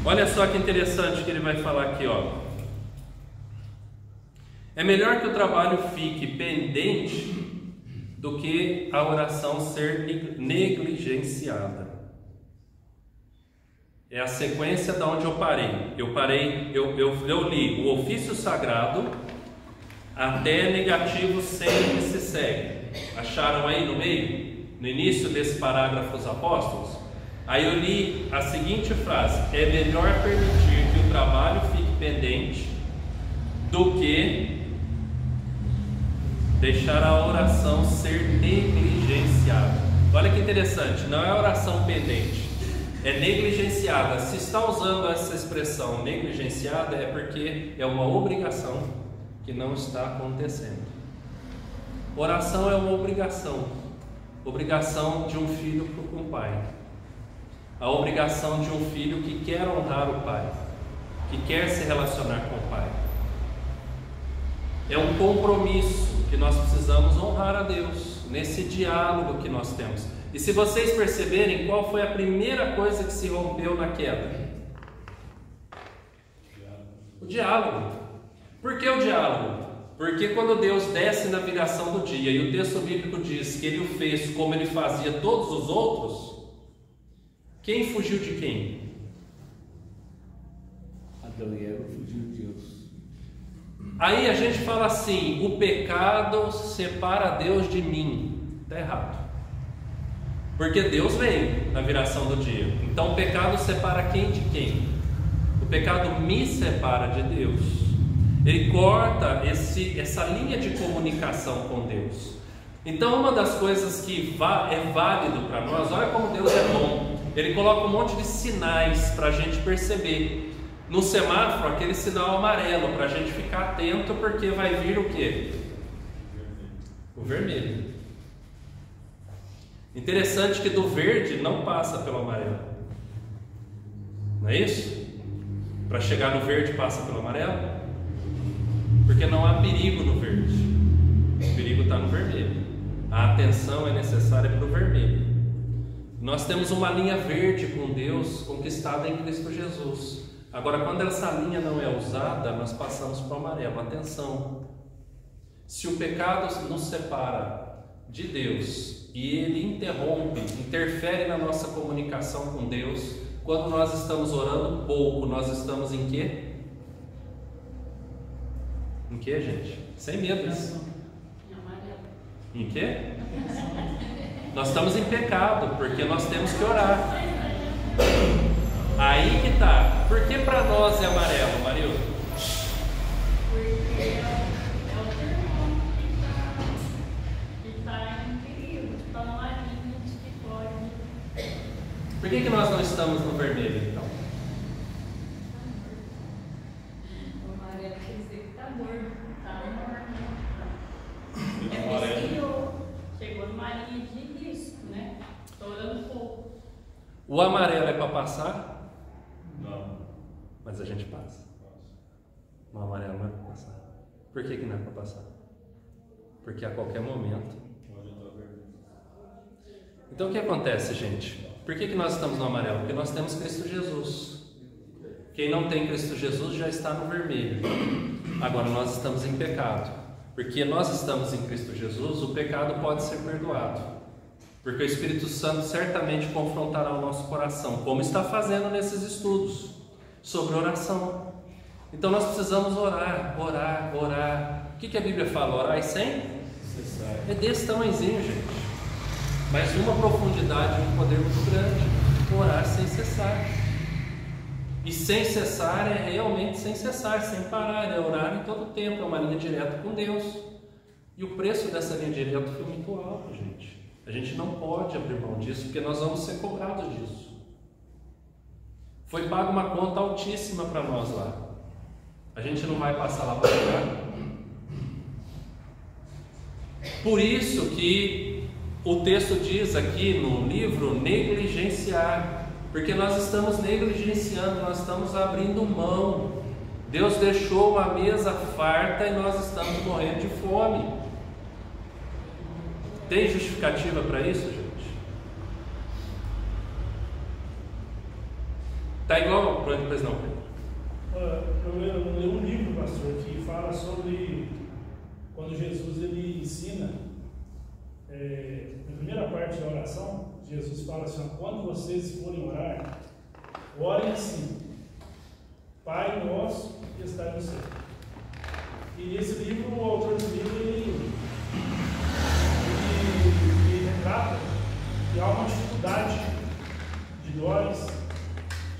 Olha só que interessante que ele vai falar aqui, ó. É melhor que o trabalho fique pendente do que a oração ser negligenciada. É a sequência da onde eu parei. Eu li o ofício sagrado até negativo sempre se segue. Acharam aí no meio? No início desse parágrafo os apóstolos? Aí eu li a seguinte frase: é melhor permitir que o trabalho fique pendente do que deixar a oração ser negligenciada. Olha que interessante, não é oração pendente, é negligenciada. Se está usando essa expressão negligenciada, é porque é uma obrigação que não está acontecendo. Oração é uma obrigação de um filho com o pai, a obrigação de um filho que quer honrar o pai, que quer se relacionar com o pai. É um compromisso que nós precisamos honrar a Deus nesse diálogo que nós temos. E se vocês perceberem, qual foi a primeira coisa que se rompeu na queda? O diálogo. Por que o diálogo? Porque quando Deus desce na viração do dia, e o texto bíblico diz que Ele o fez como Ele fazia todos os outros, quem fugiu de quem? Adão e Eva fugiram de Deus. Aí a gente fala assim: o pecado separa Deus de mim. Está errado. Porque Deus veio na viração do dia. Então o pecado separa quem de quem? O pecado me separa de Deus. Ele corta essa linha de comunicação com Deus. Então uma das coisas que é válido para nós, olha como Deus é bom. Ele coloca um monte de sinais para a gente perceber. No semáforo, aquele sinal amarelo, para a gente ficar atento, porque vai vir o quê? O vermelho. Interessante que do verde não passa pelo amarelo. Não é isso? Para chegar no verde passa pelo amarelo? Porque não há perigo no verde. O perigo está no vermelho. A atenção é necessária para o vermelho. Nós temos uma linha verde com Deus conquistada em Cristo Jesus. Agora, quando essa linha não é usada, nós passamos para o amarelo. Atenção! Se o pecado nos separa de Deus e ele interfere na nossa comunicação com Deus, quando nós estamos orando pouco, nós estamos em quê? Em quê, gente? Sem medo. Em quê? Nós estamos em pecado, porque nós temos que orar. Aí que tá. Por que para nós é amarelo, Marilda? Porque é o termômetro que está em perigo, está numa linha de que pode. Por que nós não estamos no vermelho, então? O amarelo quer dizer que está morto, está morto. O amarelo. Chegou numa linha de risco, né? Estourando pouco. O amarelo é para passar? Não. Mas a gente passa. O amarelo não é para passar. Por que não é para passar? Porque a qualquer momento. Então o que acontece, gente? Por que nós estamos no amarelo? Porque nós temos Cristo Jesus. Quem não tem Cristo Jesus já está no vermelho. Agora nós estamos em pecado. Porque nós estamos em Cristo Jesus, o pecado pode ser perdoado. Porque o Espírito Santo certamente confrontará o nosso coração, como está fazendo nesses estudos sobre oração. Então nós precisamos orar. O que a Bíblia fala? Orar sem cessar. É desse tamanhozinho, gente. Mas de uma profundidade, um poder muito grande. Orar sem cessar. E sem cessar é realmente sem cessar, sem parar. É orar em todo o tempo, é uma linha direta com Deus. E o preço dessa linha direta foi muito alto, gente. A gente não pode abrir mão disso, porque nós vamos ser cobrados disso. Foi paga uma conta altíssima para nós lá. A gente não vai passar lá para pagar. Por isso que o texto diz aqui no livro negligenciar, porque nós estamos negligenciando, nós estamos abrindo mão. Deus deixou uma mesa farta e nós estamos morrendo de fome. Tem justificativa para isso, gente? Tá igual? Pois não, Pedro. Eu li um livro, pastor, que fala sobre quando Jesus ele ensina na primeira parte da oração, Jesus fala assim: quando vocês forem orar, orem assim: Pai nosso que está no céu. E nesse livro, o autor do livro, ele retrata que há uma dificuldade de nós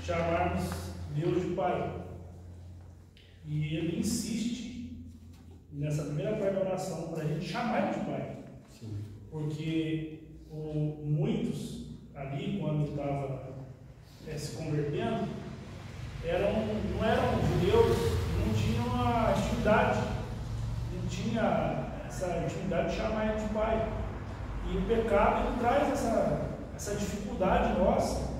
chamarmos Deus de Pai. E ele insiste nessa primeira parte da oração para a gente chamar Ele de Pai. Sim. Porque muitos ali, quando estavam se convertendo, não eram judeus, não tinham a intimidade, não tinha essa intimidade de chamar Ele de Pai. E o pecado, ele traz essa dificuldade nossa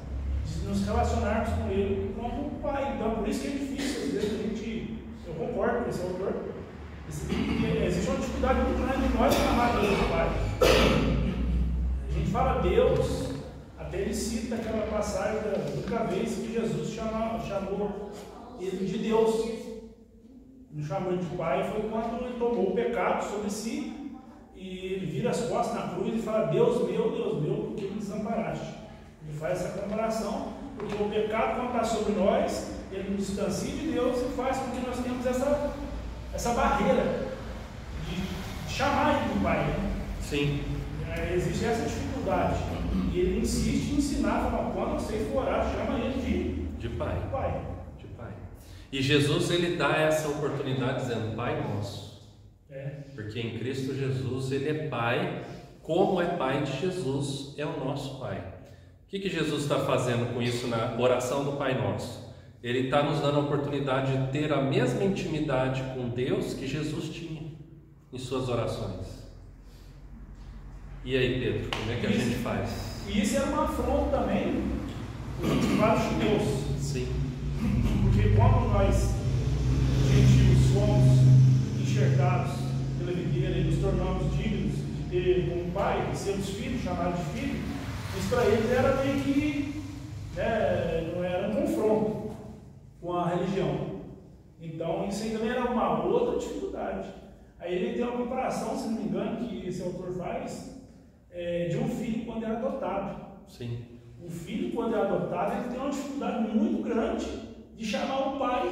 de nos relacionarmos com Ele como Pai. Então, por isso que é difícil, às vezes, eu concordo com esse autor, existe uma dificuldade muito grande de nós chamar Deus de Pai. A gente fala Deus, até ele cita aquela passagem da única vez que Jesus chamou Ele de Deus. Não chamou Ele de Pai foi quando Ele tomou o pecado sobre si e Ele vira as costas na cruz e fala: Deus meu, por que me desamparaste? Ele faz essa comparação, porque o pecado, quando está sobre nós, ele nos distancia de Deus e faz com que nós tenhamos essa barreira de chamar Ele de Pai. Sim. Existe essa dificuldade. E ele insiste em ensinar: quando você for orar, chama Ele de Pai. Pai. De Pai. E Jesus, ele dá essa oportunidade dizendo: Pai nosso. Porque em Cristo Jesus ele é Pai, como é Pai de Jesus, é o nosso Pai. O que Jesus está fazendo com isso na oração do Pai Nosso? Ele está nos dando a oportunidade de ter a mesma intimidade com Deus que Jesus tinha em suas orações. E aí, Pedro, como é que a gente faz? E isso era uma afronta também para os judeus. Sim. Porque quando nós, gentios, fomos enxertados pela videira e nos tornamos dignos de ter como pai, de sermos filhos, chamados de filhos, isso para eles era meio que, não era um confronto com a religião. Então isso aí também era uma outra dificuldade. Aí ele tem uma comparação, se não me engano, que esse autor faz, de um filho quando é adotado. Sim. O filho, quando é adotado, ele tem uma dificuldade muito grande de chamar o pai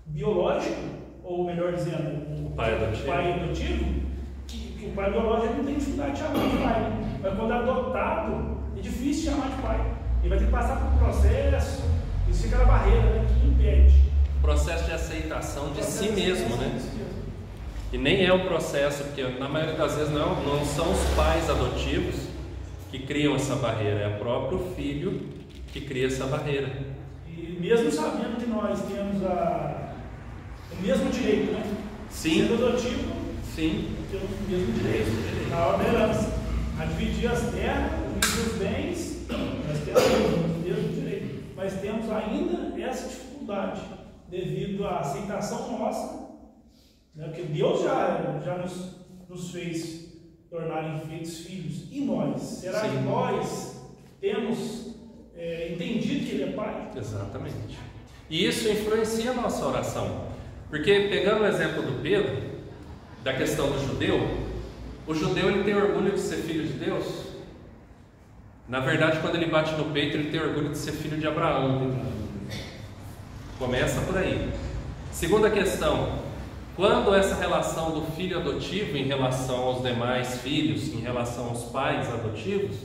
biológico, ou melhor dizendo, o pai adotivo, que o pai biológico não tem dificuldade de chamar de pai. Mas quando é adotado, é difícil chamar de pai. Ele vai ter que passar por um processo, isso fica na barreira, que impede. Processo de aceitação de si mesmo, né? E nem é o processo, porque na maioria das vezes não são os pais adotivos que criam essa barreira, é o próprio filho que cria essa barreira. E mesmo sabendo que nós temos o mesmo direito, né? Sim. Sendo adotivo, sim, temos o mesmo direito. Na hora da herança, a dividir as terras, dividir os bens, nós temos o mesmo direito. Mas temos ainda essa dificuldade devido à aceitação nossa. Porque Deus já nos fez tornar feitos filhos. E nós? Será que nós temos entendido que Ele é Pai? Exatamente. E isso influencia a nossa oração. Porque, pegando o exemplo do Pedro, da questão do judeu, o judeu ele tem orgulho de ser filho de Deus. Na verdade, quando ele bate no peito, ele tem orgulho de ser filho de Abraão. Começa por aí. Segunda questão: quando essa relação do filho adotivo em relação aos demais filhos, em relação aos pais adotivos,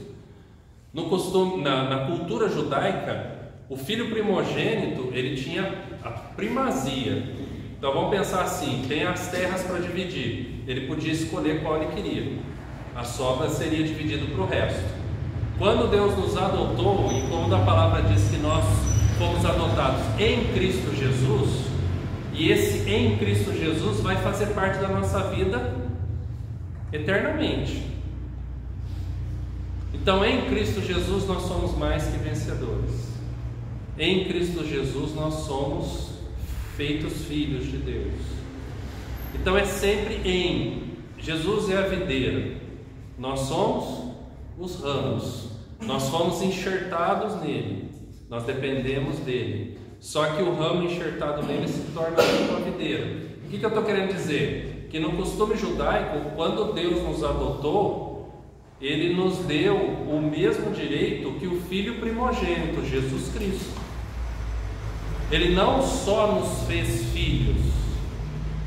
no costume, na cultura judaica, o filho primogênito ele tinha a primazia. Então vamos pensar assim: tem as terras para dividir, ele podia escolher qual ele queria, a sobra seria dividida para o resto. Quando Deus nos adotou, e como a palavra diz que nós fomos adotados em Cristo Jesus, e esse em Cristo Jesus vai fazer parte da nossa vida eternamente. Então, em Cristo Jesus nós somos mais que vencedores. Em Cristo Jesus nós somos feitos filhos de Deus. Então é sempre em. Jesus é a videira, nós somos os ramos, nós fomos enxertados nele, nós dependemos dele. Só que o ramo enxertado nele se torna uma videira. O que eu estou querendo dizer? Que no costume judaico, quando Deus nos adotou, Ele nos deu o mesmo direito que o Filho primogênito, Jesus Cristo. Ele não só nos fez filhos,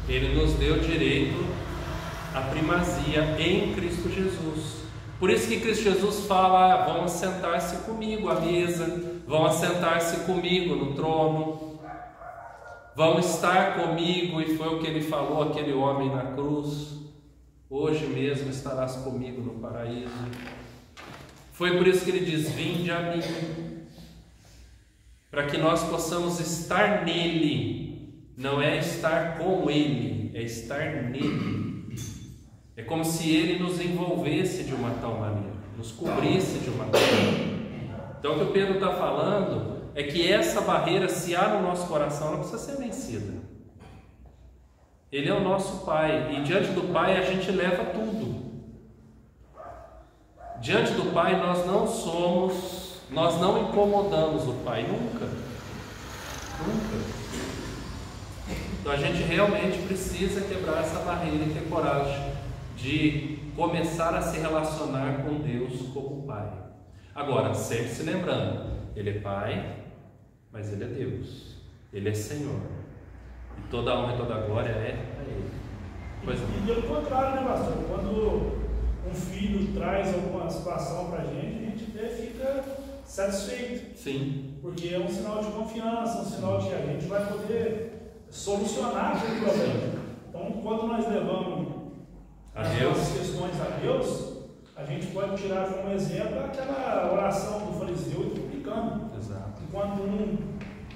Ele nos deu direito à primazia em Cristo Jesus. Por isso que Cristo Jesus fala: vão assentar-se comigo à mesa, vão assentar-se comigo no trono, vão estar comigo, e foi o que Ele falou àquele homem na cruz: hoje mesmo estarás comigo no paraíso. Foi por isso que Ele diz: vinde a mim, para que nós possamos estar nele. Não é estar com Ele, é estar nele. É como se Ele nos envolvesse de uma tal maneira, nos cobrisse de uma tal maneira. Então o que o Pedro está falando é que essa barreira, se há no nosso coração, ela precisa ser vencida. Ele é o nosso Pai, e diante do Pai a gente leva tudo. Diante do Pai nós não incomodamos o Pai, nunca. Então a gente realmente precisa quebrar essa barreira e ter coragem de começar a se relacionar com Deus como Pai. Agora, sempre se lembrando, Ele é Pai, mas Ele é Deus, Ele é Senhor, e toda a honra e toda a glória é a Ele. Pois e pelo contrário, né, pastor? Quando um filho traz alguma situação para a gente até fica satisfeito. Sim. Porque é um sinal de confiança, um sinal de que a gente vai poder solucionar aquele problema. Então, quando nós levamos as nossas questões a Deus, a gente pode tirar como exemplo aquela oração do fariseu e do publicano. Exato. Enquanto um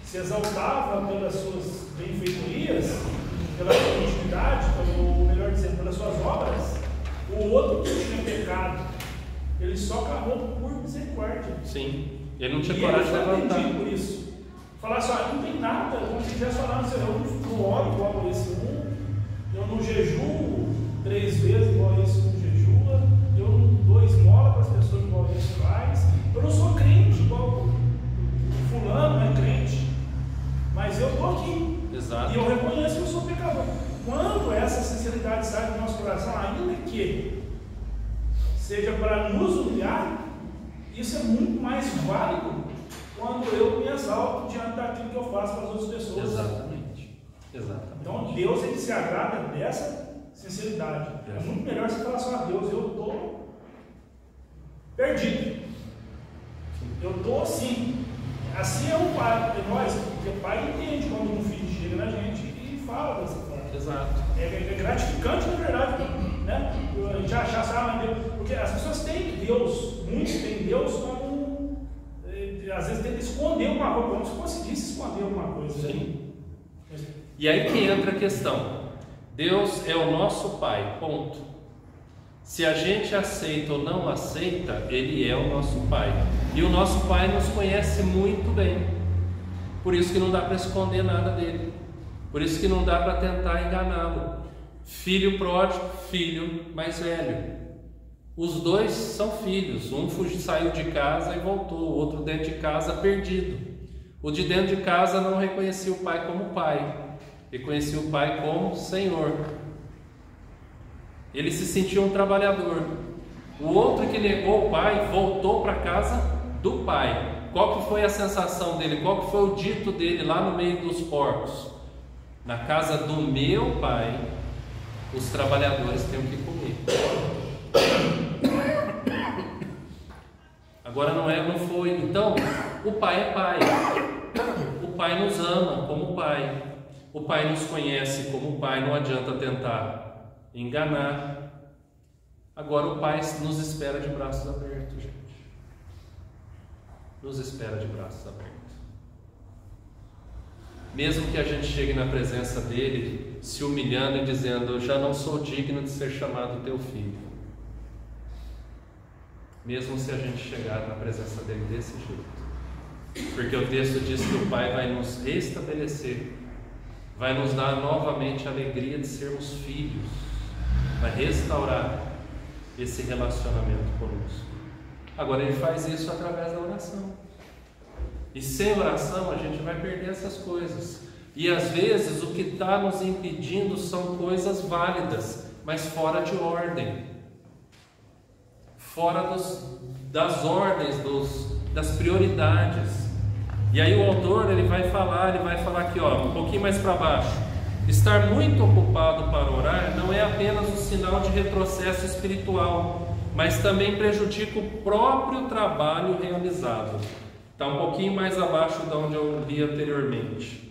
se exaltava pelas suas benfeitorias, pela sua intimidade, ou melhor dizendo, pelas suas obras, o outro que tinha pecado, ele só clamou por misericórdia. Sim. Ele não tinha coragem de levantar. Ele foi por isso. Falar assim: não tem nada, como se estivesse falando, eu não oro igual esse eu não jejuo 3 vezes igual esse jejua, eu não dou esmola para as pessoas igual esse faz, eu não sou crente igual fulano é crente, mas eu estou aqui. Exato. E eu reconheço que eu sou pecador. Quando essa sinceridade sai do nosso coração, ainda que seja para nos humilhar, isso é muito mais válido quando eu me exalto diante daquilo que eu faço para as outras pessoas. Exatamente. Então Deus, Ele se agrada dessa sinceridade. É muito melhor você falar assim: Deus, eu estou perdido, eu estou assim. Assim é o Pai, é nós, porque o Pai entende quando um filho chega na gente e fala dessa forma. Exato. É gratificante, na verdade, né? A gente achar, Deus, porque as pessoas têm Deus, muitos têm Deus como, às vezes tenta esconder alguma coisa, como se conseguisse esconder alguma coisa. Sim. E aí que entra a questão: Deus é o nosso Pai, ponto. Se a gente aceita ou não aceita, Ele é o nosso Pai. E o nosso Pai nos conhece muito bem. Por isso que não dá para esconder nada dele. Por isso que não dá para tentar enganá-lo. Filho pródigo, filho mais velho. Os dois são filhos. Um saiu de casa e voltou, o outro dentro de casa perdido. O de dentro de casa não reconhecia o pai como pai, reconhecia o pai como Senhor. Ele se sentia um trabalhador. O outro que negou o pai voltou para a casa do pai. Qual que foi a sensação dele? Qual que foi o dito dele lá no meio dos porcos? Na casa do meu pai, os trabalhadores têm o que comer. Agora não foi. Então, o pai é pai. O pai nos ama como pai. O pai nos conhece como pai. Não adianta tentar enganar. Agora o Pai nos espera de braços abertos, gente. Nos espera de braços abertos. Mesmo que a gente chegue na presença dele, se humilhando e dizendo: eu já não sou digno de ser chamado teu filho. Mesmo se a gente chegar na presença dele desse jeito. Porque o texto diz que o Pai vai nos restabelecer, vai nos dar novamente a alegria de sermos filhos, vai restaurar esse relacionamento conosco. Agora Ele faz isso através da oração. E sem oração a gente vai perder essas coisas. E às vezes o que está nos impedindo são coisas válidas, mas fora de ordem. fora das ordens, das prioridades. E aí o autor ele vai falar aqui, ó, um pouquinho mais para baixo. Estar muito ocupado para orar não é apenas um sinal de retrocesso espiritual, mas também prejudica o próprio trabalho realizado. Está um pouquinho mais abaixo de onde eu li anteriormente.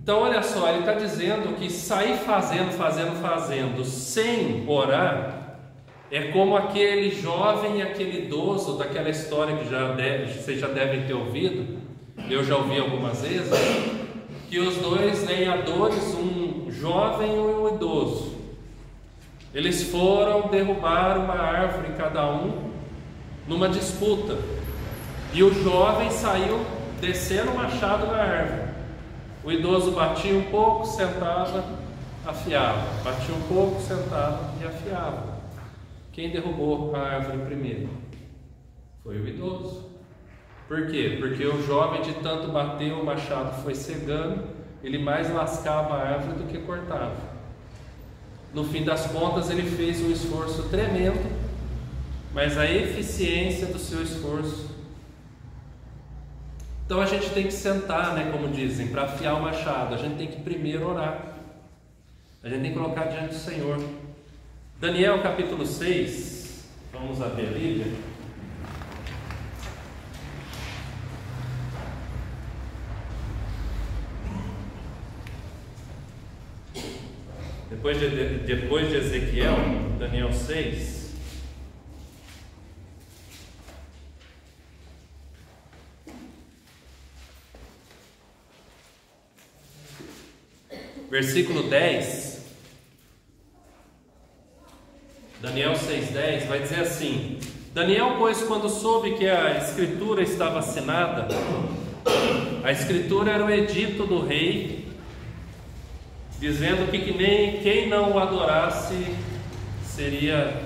Então olha só, ele está dizendo que sair fazendo sem orar é como aquele jovem e aquele idoso daquela história que vocês já devem ter ouvido, eu já ouvi algumas vezes, que os dois lenhadores, um jovem e um idoso, eles foram derrubar uma árvore cada um numa disputa, e o jovem saiu descendo o machado na árvore. O idoso batia um pouco, sentava, afiava, batia um pouco, sentava e afiava. Quem derrubou a árvore primeiro? Foi o idoso. Por quê? Porque o jovem, de tanto bater, o machado foi cegando, ele mais lascava a árvore do que cortava. No fim das contas, ele fez um esforço tremendo, mas a eficiência do seu esforço. Então a gente tem que sentar, né, como dizem, para afiar o machado. A gente tem que primeiro orar. A gente tem que colocar diante do Senhor. Daniel capítulo 6, vamos abrir a Bíblia. Depois de Ezequiel, Daniel 6. Versículo 10. Daniel 6,10 vai dizer assim: Daniel, pois, quando soube que a escritura estava assinada, a escritura era o edito do rei, dizendo que nem quem não o adorasse seria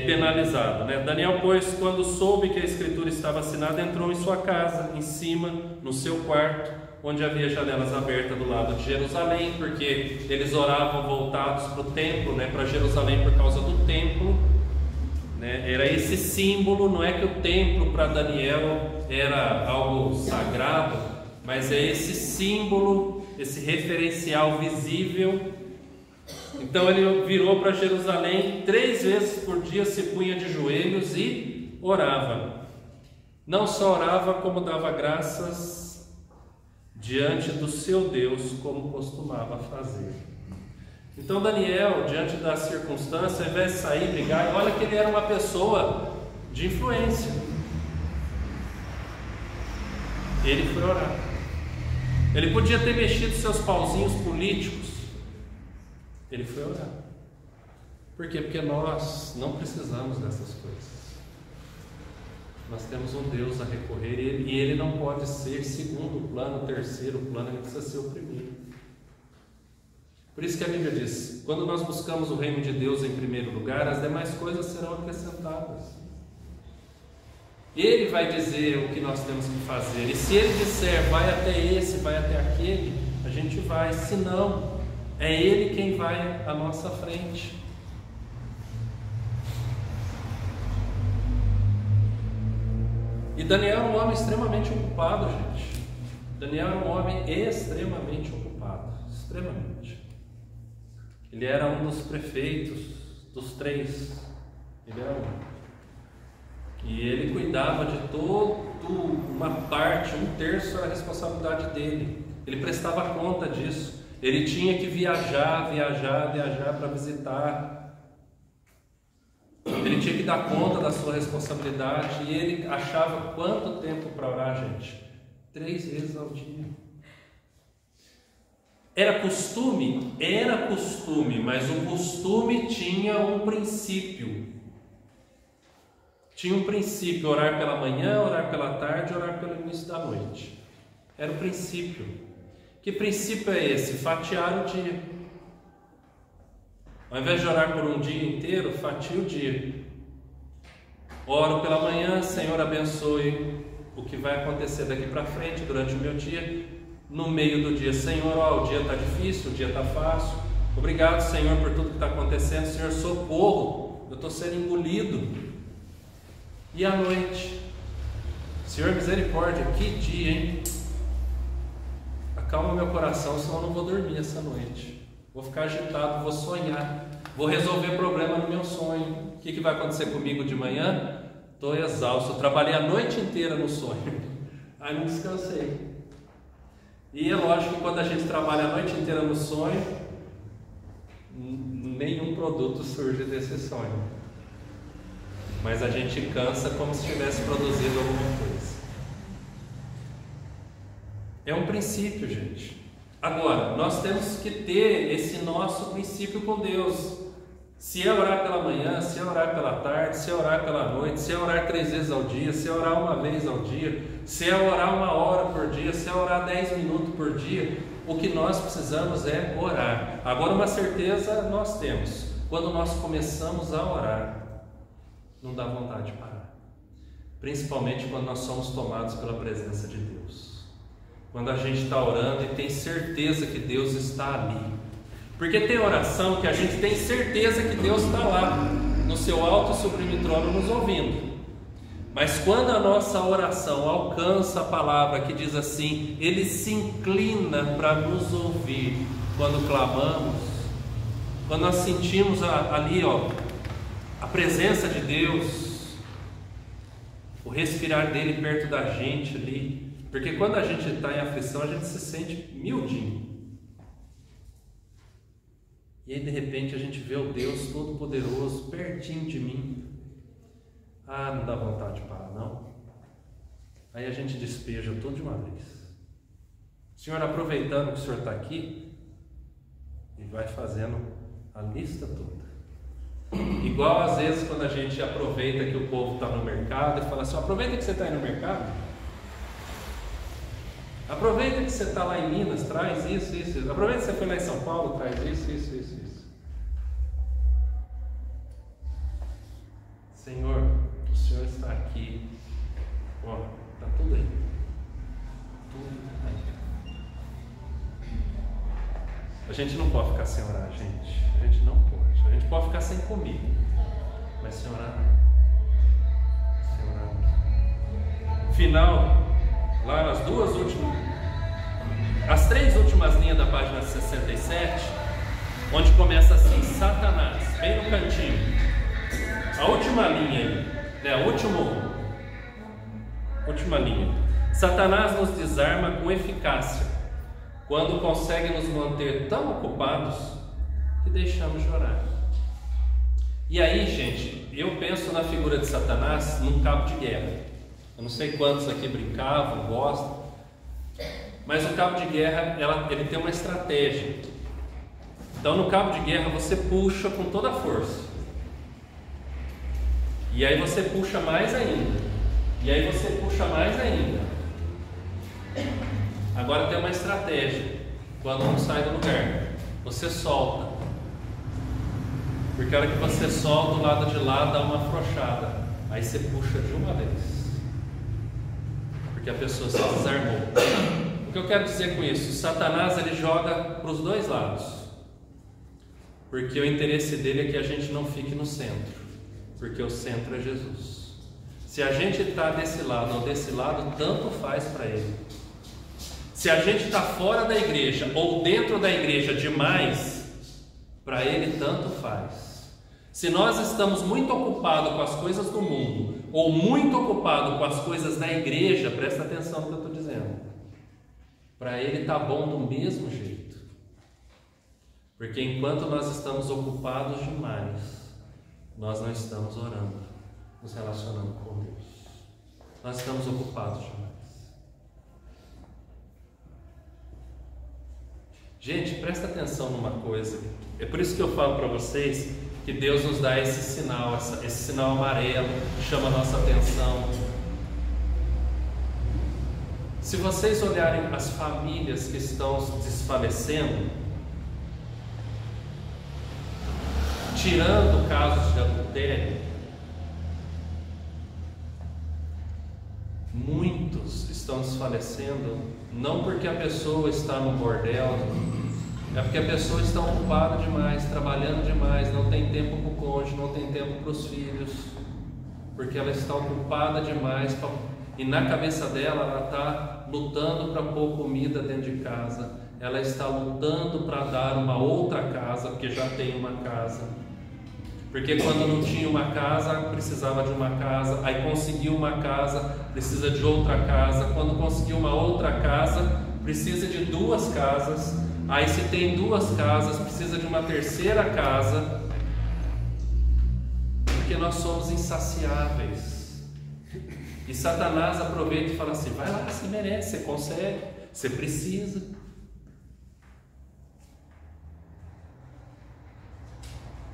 penalizado, né? Daniel, pois, quando soube que a escritura estava assinada, entrou em sua casa, em cima, no seu quarto, onde havia janelas abertas do lado de Jerusalém, porque eles oravam voltados para o templo, né, para Jerusalém por causa do templo, né? Era esse símbolo. Não é que o templo para Daniel era algo sagrado, mas é esse símbolo, esse referencial visível. Então ele virou para Jerusalém, 3 vezes por dia se punha de joelhos e orava. Não só orava, como dava graças diante do seu Deus, como costumava fazer. Então Daniel, diante da circunstância, ao invés de sair brigar, olha que ele era uma pessoa de influência. Ele foi orar. Ele podia ter mexido seus pauzinhos políticos. Ele foi orar. Por quê? Porque nós não precisamos dessas coisas. Nós temos um Deus a recorrer e Ele não pode ser segundo plano, terceiro plano, Ele precisa ser o primeiro. Por isso que a Bíblia diz: quando nós buscamos o reino de Deus em primeiro lugar, as demais coisas serão acrescentadas. Ele vai dizer o que nós temos que fazer, e se Ele disser vai até esse, vai até aquele, a gente vai. Se não, é Ele quem vai à nossa frente. E Daniel era um homem extremamente ocupado, gente. Daniel era um homem extremamente ocupado, extremamente. Ele era um dos prefeitos dos 3. Ele era um. E ele cuidava de uma parte, 1/3 era a responsabilidade dele. Ele prestava conta disso. Ele tinha que viajar para visitar. Ele tinha que dar conta da sua responsabilidade. E ele achava quanto tempo para orar, gente? 3 vezes ao dia. Era costume? Era costume, mas o costume tinha um princípio. Tinha um princípio: orar pela manhã, orar pela tarde, orar pelo início da noite. Era o princípio. Que princípio é esse? Fatiar o dia. Ao invés de orar por um dia inteiro, fatia o dia. Oro pela manhã: Senhor, abençoe o que vai acontecer daqui para frente durante o meu dia. No meio do dia: Senhor, o dia está difícil, o dia está fácil. Obrigado, Senhor, por tudo que está acontecendo. Senhor, socorro eu estou sendo engolido. E à noite, Senhor misericórdia, que dia, hein? Acalma meu coração, senão eu não vou dormir essa noite. Vou ficar agitado, vou sonhar, vou resolver problema no meu sonho. O que vai acontecer comigo de manhã? Estou exausto, eu trabalhei a noite inteira no sonho, aí não descansei. E é lógico que quando a gente trabalha a noite inteira no sonho, nenhum produto surge desse sonho, mas a gente cansa como se tivesse produzido alguma coisa. É um princípio, gente. Agora, nós temos que ter esse nosso princípio com Deus. Se é orar pela manhã, se é orar pela tarde, se é orar pela noite, se é orar 3 vezes ao dia, se é orar uma vez ao dia, se é orar 1 hora por dia, se é orar 10 minutos por dia, o que nós precisamos é orar. Agora, uma certeza nós temos: quando nós começamos a orar, não dá vontade de parar, principalmente quando nós somos tomados pela presença de Deus. Quando a gente está orando e tem certeza que Deus está ali. Porque tem oração que a gente tem certeza que Deus está lá, no seu alto e sublime trono, nos ouvindo. Mas quando a nossa oração alcança a palavra que diz assim: Ele se inclina para nos ouvir quando clamamos, quando nós sentimos ali, a presença de Deus, o respirar dele perto da gente ali. Porque quando a gente está em aflição, a gente se sente miudinho. E aí de repente a gente vê o Deus Todo-Poderoso pertinho de mim. Ah, não dá vontade de parar, não. Aí a gente despeja tudo de uma vez. Senhor, aproveitando que o Senhor está aqui, e vai fazendo a lista toda. Igual às vezes quando a gente aproveita que o povo está no mercado e fala assim: aproveita que você está aí no mercado, aproveita que você está lá em Minas, traz isso, isso, isso. Aproveita que você foi lá em São Paulo, traz isso, isso, isso, isso. Senhor, o Senhor está aqui. Está tudo aí. Tudo aí. A gente não pode ficar sem orar, gente. A gente não pode. A gente pode ficar sem comida, mas sem orar não. Sem orar não. Final. Lá nas as 3 últimas linhas da página 67, onde começa assim: Satanás, bem no cantinho. A última linha, a última linha. Satanás nos desarma com eficácia quando consegue nos manter tão ocupados que deixamos de orar. E aí, gente, eu penso na figura de Satanás num cabo de guerra. Eu não sei quantos aqui brincavam, gostam, mas o cabo de guerra, ele tem uma estratégia. Então no cabo de guerra você puxa com toda a força, e aí você puxa mais ainda, e aí você puxa mais ainda. Agora tem uma estratégia: quando não sai do lugar, você solta, porque a hora que você solta, o lado de lá dá uma afrouxada, aí você puxa de uma vez, porque a pessoa se desarmou. O que eu quero dizer com isso? Satanás, ele joga para os 2 lados, porque o interesse dele é que a gente não fique no centro, porque o centro é Jesus. Se a gente está desse lado ou desse lado, tanto faz para ele. Se a gente está fora da igreja ou dentro da igreja demais, para ele tanto faz. Se nós estamos muito ocupados com as coisas do mundo ou muito ocupados com as coisas da igreja, presta atenção no que eu estou dizendo, para ele está bom do mesmo jeito. Porque enquanto nós estamos ocupados demais, nós não estamos orando, nos relacionando com Deus. Nós estamos ocupados demais. Gente, presta atenção numa coisa. É por isso que eu falo para vocês que Deus nos dá esse sinal, esse sinal amarelo que chama a nossa atenção. Se vocês olharem as famílias que estão desfalecendo, tirando casos de adultério, muitos estão desfalecendo não porque a pessoa está no bordel É porque a pessoa está ocupada demais, trabalhando demais, não tem tempo para o cônjuge, não tem tempo para os filhos, porque ela está ocupada demais e na cabeça dela ela está lutando para pôr comida dentro de casa, ela está lutando para dar uma outra casa, porque já tem uma casa, porque quando não tinha uma casa precisava de uma casa, aí conseguiu uma casa, precisa de outra casa, quando conseguiu uma outra casa precisa de 2 casas, aí se tem 2 casas precisa de uma terceira casa, porque nós somos insaciáveis. E Satanás aproveita e fala assim: vai lá, você merece, você consegue, você precisa.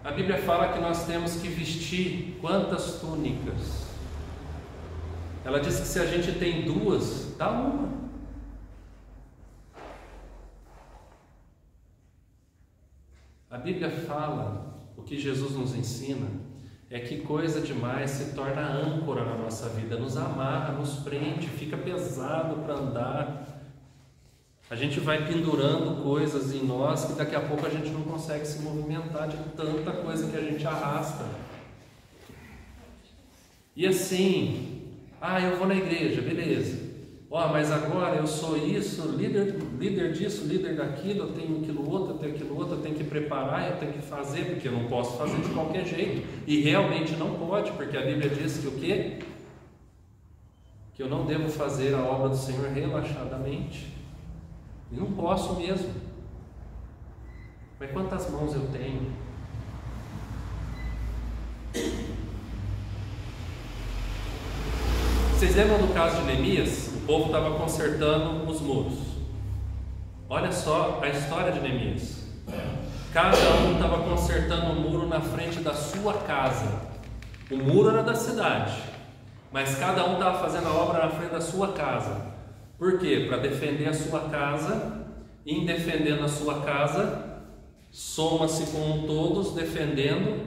A Bíblia fala que nós temos que vestir quantas túnicas? Ela diz que se a gente tem 2, dá uma. A Bíblia fala, o que Jesus nos ensina, é que coisa demais se torna âncora na nossa vida, nos amarra, nos prende, fica pesado para andar. A gente vai pendurando coisas em nós que daqui a pouco a gente não consegue se movimentar de tanta coisa que a gente arrasta. E assim, eu vou na igreja, beleza. Mas agora eu sou isso, líder disso, líder daquilo, eu tenho aquilo outro, eu tenho que preparar, eu tenho que fazer, porque eu não posso fazer de qualquer jeito. E realmente não pode, porque a Bíblia diz que o quê? Que eu não devo fazer a obra do Senhor relaxadamente. E não posso mesmo. Mas quantas mãos eu tenho? Vocês lembram do caso de Neemias? O povo estava consertando os muros. Olha só a história de Neemias. Cada um estava consertando um muro na frente da sua casa. O muro era da cidade, mas cada um estava fazendo a obra na frente da sua casa. Por quê? Para defender a sua casa. E em defendendo a sua casa, soma-se com todos defendendo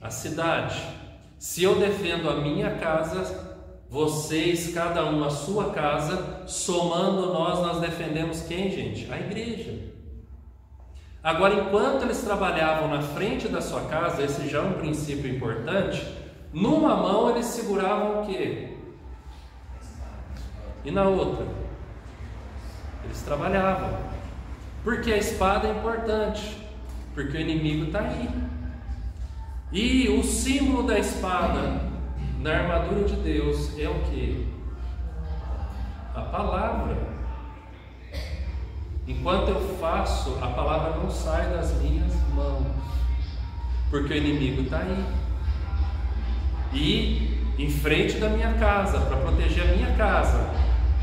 a cidade. Se eu defendo a minha casa, vocês, cada um a sua casa, somando nós defendemos quem, gente? A igreja. Agora, enquanto eles trabalhavam na frente da sua casa, esse já é um princípio importante, numa mão eles seguravam o quê? E na outra? Eles trabalhavam. Porque a espada é importante, porque o inimigo está aí. E o símbolo da espada na armadura de Deus é o que? A palavra. Enquanto eu faço, a palavra não sai das minhas mãos, porque o inimigo está aí. E em frente da minha casa, para proteger a minha casa,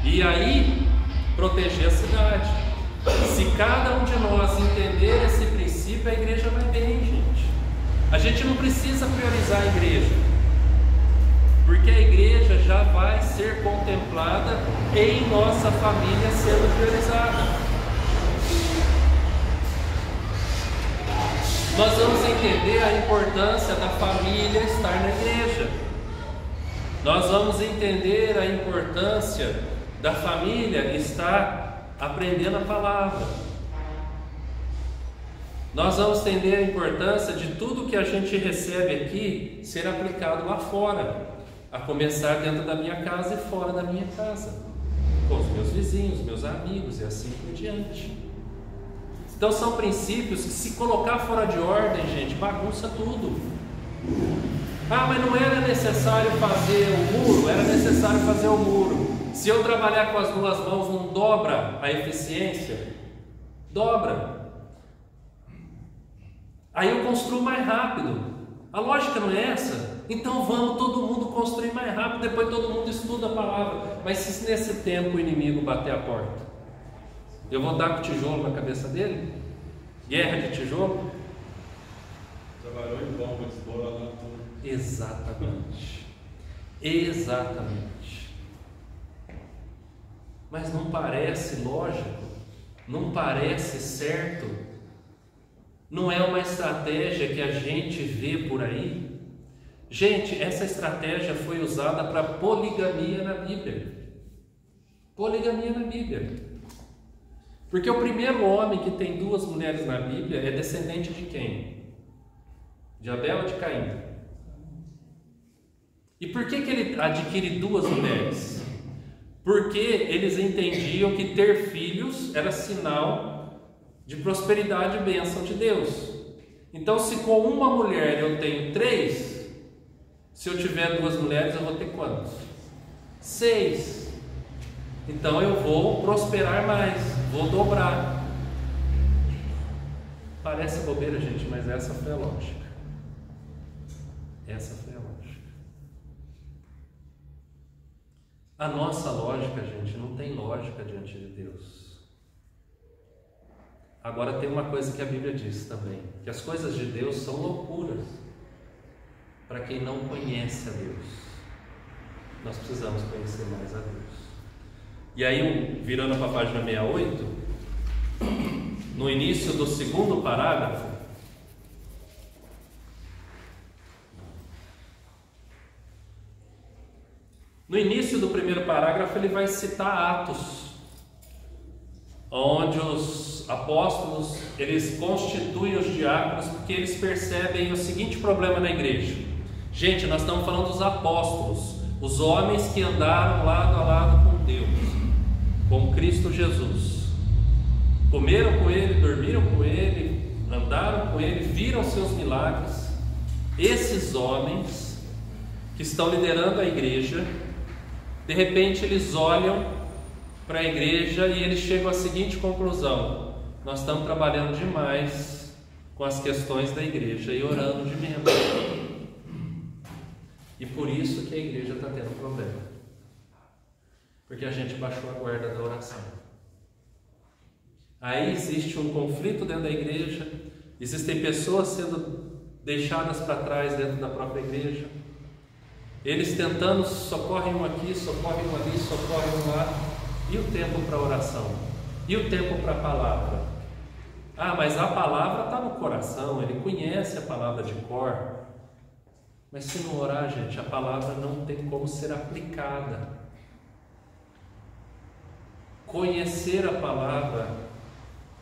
e aí proteger a cidade. Se cada um de nós entender esse princípio, a igreja vai bem, gente. A gente não precisa priorizar a igreja, porque a igreja já vai ser contemplada em nossa família sendo priorizada. Nós vamos entender a importância da família estar na igreja. Nós vamos entender a importância da família estar aprendendo a palavra. Nós vamos entender a importância de tudo que a gente recebe aqui ser aplicado lá fora, a começar dentro da minha casa e fora da minha casa, com os meus vizinhos, meus amigos e assim por diante. Então são princípios que, se colocar fora de ordem, gente, bagunça tudo. Mas não era necessário fazer o muro? Era necessário fazer o muro. Se eu trabalhar com as 2 mãos, não dobra a eficiência? Dobra. Aí eu construo mais rápido. A lógica não é essa? Então vamos todo mundo construir mais rápido, depois todo mundo estuda a palavra. Mas se nesse tempo o inimigo bater a porta, eu vou dar com tijolo na cabeça dele? Guerra de tijolo? Trabalhou em bom para desboronar tudo. Exatamente. Exatamente. Mas não parece lógico? Não parece certo? Não é uma estratégia que a gente vê por aí? Gente, essa estratégia foi usada para poligamia na Bíblia. Poligamia na Bíblia. Porque o primeiro homem que tem 2 mulheres na Bíblia é descendente de quem? De Abel ou de Caim? E por que ele adquire 2 mulheres? Porque eles entendiam que ter filhos era sinal de prosperidade e bênção de Deus. Então, se com uma mulher eu tenho 3, se eu tiver 2 mulheres, eu vou ter quantos? 6. Então eu vou prosperar mais, vou dobrar. Parece bobeira, gente, mas essa foi a lógica. Essa foi a lógica. A nossa lógica, gente, não tem lógica diante de Deus. Agora tem uma coisa que a Bíblia diz também, que as coisas de Deus são loucuras para quem não conhece a Deus. Nós precisamos conhecer mais a Deus. E aí, virando para a página 68, no início do 2º parágrafo, no início do 1º parágrafo, ele vai citar Atos, onde os apóstolos, eles constituem os diáconos, porque eles percebem o seguinte problema na igreja. Gente, nós estamos falando dos apóstolos, os homens que andaram lado a lado com Deus, com Cristo Jesus, comeram com Ele, dormiram com Ele, andaram com Ele, viram seus milagres. Esses homens que estão liderando a igreja, de repente eles olham para a igreja e eles chegam à seguinte conclusão: nós estamos trabalhando demais com as questões da igreja e orando de menos, e por isso que a igreja está tendo problema, porque a gente baixou a guarda da oração. Aí existe um conflito dentro da igreja, existem pessoas sendo deixadas para trás dentro da própria igreja, eles tentando, socorrem um aqui, socorrem um ali, socorrem um lá. E o tempo para oração? E o tempo para a palavra? Ah, mas a palavra está no coração, ele conhece a palavra de cor. Mas se não orar, gente, a palavra não tem como ser aplicada. Conhecer a palavra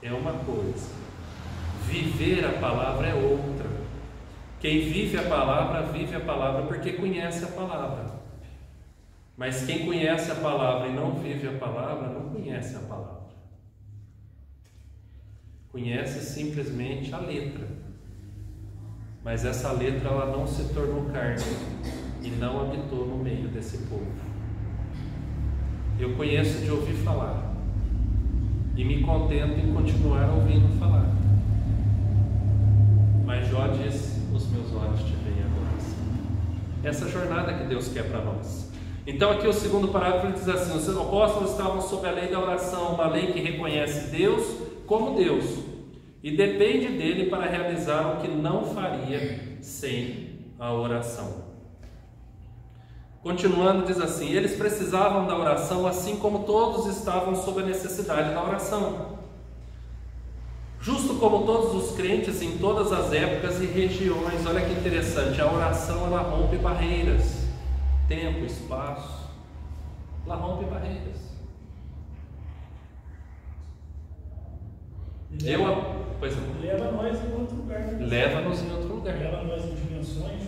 é uma coisa, viver a palavra é outra. Quem vive a palavra porque conhece a palavra. Mas quem conhece a palavra e não vive a palavra, não conhece a palavra. Conhece simplesmente a letra. Mas essa letra ela não se tornou carne e não habitou no meio desse povo. Eu conheço de ouvir falar e me contento em continuar ouvindo falar. Mas Jó disse: os meus olhos te veem agora. Essa jornada que Deus quer para nós. Então aqui o 2º parágrafo ele diz assim: os apóstolos estavam sob a lei da oração, uma lei que reconhece Deus como Deus e depende dele para realizar o que não faria sem a oração. Continuando, diz assim: eles precisavam da oração assim como todos estavam sob a necessidade da oração. Justo como todos os crentes em todas as épocas e regiões. Olha que interessante, a oração ela rompe barreiras, tempo, espaço, ela rompe barreiras. Leva nós em outro lugar. Leva-nos em outro lugar. Leva nós em dimensões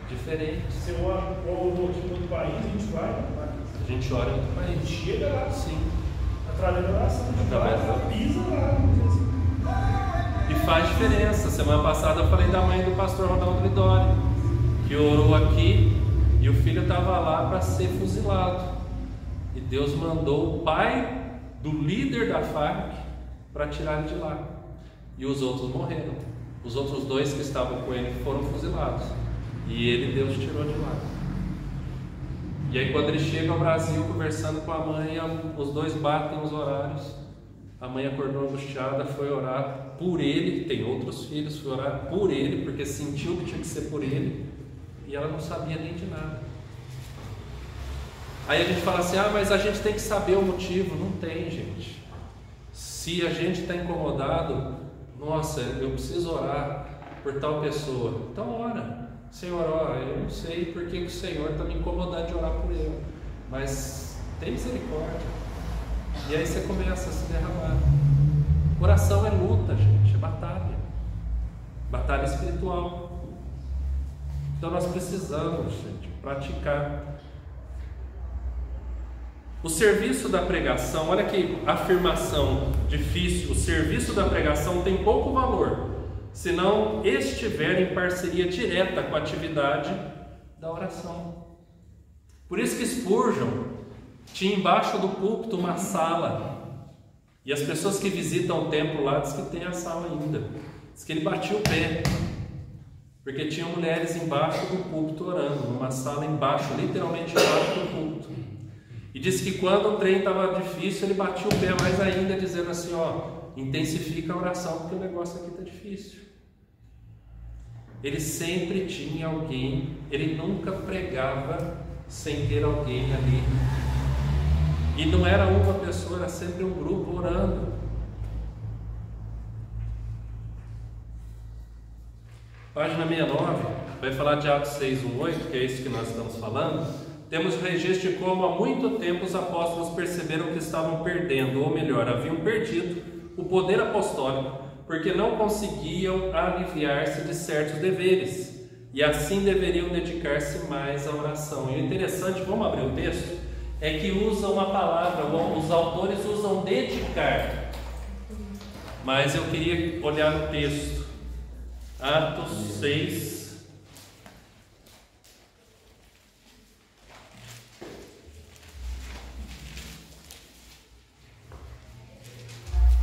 diferentes. Você ora aqui em outro país, a gente vai. A gente ora em outro país. A gente chega lá. Sim. Através da oração. A gente vai, pisa lá. E faz diferença. Semana passada eu falei da mãe do pastor Ronaldo Lidório, que orou aqui e o filho estava lá para ser fuzilado. E Deus mandou o pai do líder da FARC para tirar ele de lá. E os outros morreram. Os outros 2 que estavam com ele foram fuzilados. E ele, Deus tirou de lá. E aí quando ele chega ao Brasil conversando com a mãe, os 2 batem os horários. A mãe acordou angustiada, foi orar por ele, tem outros filhos, foi orar por ele, porque sentiu que tinha que ser por ele, e ela não sabia nem de nada. Aí a gente fala assim: ah, mas a gente tem que saber o motivo. Não tem, gente. Se a gente está incomodado, nossa, eu preciso orar por tal pessoa, então ora. Senhor, ó, eu não sei porque que o Senhor está me incomodando de orar por ele, mas tem misericórdia. E aí você começa a se derramar. Oração é luta, gente, é batalha. Batalha espiritual. Então nós precisamos, gente, praticar. O serviço da pregação, olha que afirmação difícil, o serviço da pregação tem pouco valor se não estiver em parceria direta com a atividade da oração. Por isso que Spurgeon tinha embaixo do púlpito uma sala, e as pessoas que visitam o templo lá dizem que tem a sala ainda. Diz que ele batia o pé, porque tinham mulheres embaixo do púlpito orando, numa sala embaixo, literalmente embaixo do púlpito. E disse que quando o trem estava difícil, ele batia o pé mais ainda, dizendo assim, intensifica a oração, porque o negócio aqui está difícil. Ele sempre tinha alguém, ele nunca pregava sem ter alguém ali. E não era uma pessoa, era sempre um grupo orando. Página 69, vai falar de Atos 6:1-8, que é isso que nós estamos falando. Temos o registro de como há muito tempo os apóstolos perceberam que estavam perdendo, ou melhor, haviam perdido o poder apostólico, porque não conseguiam aliviar-se de certos deveres, e assim deveriam dedicar-se mais à oração. E o interessante, vamos abrir o texto, é que usam uma palavra, os autores usam dedicar, mas eu queria olhar no texto, Atos 6,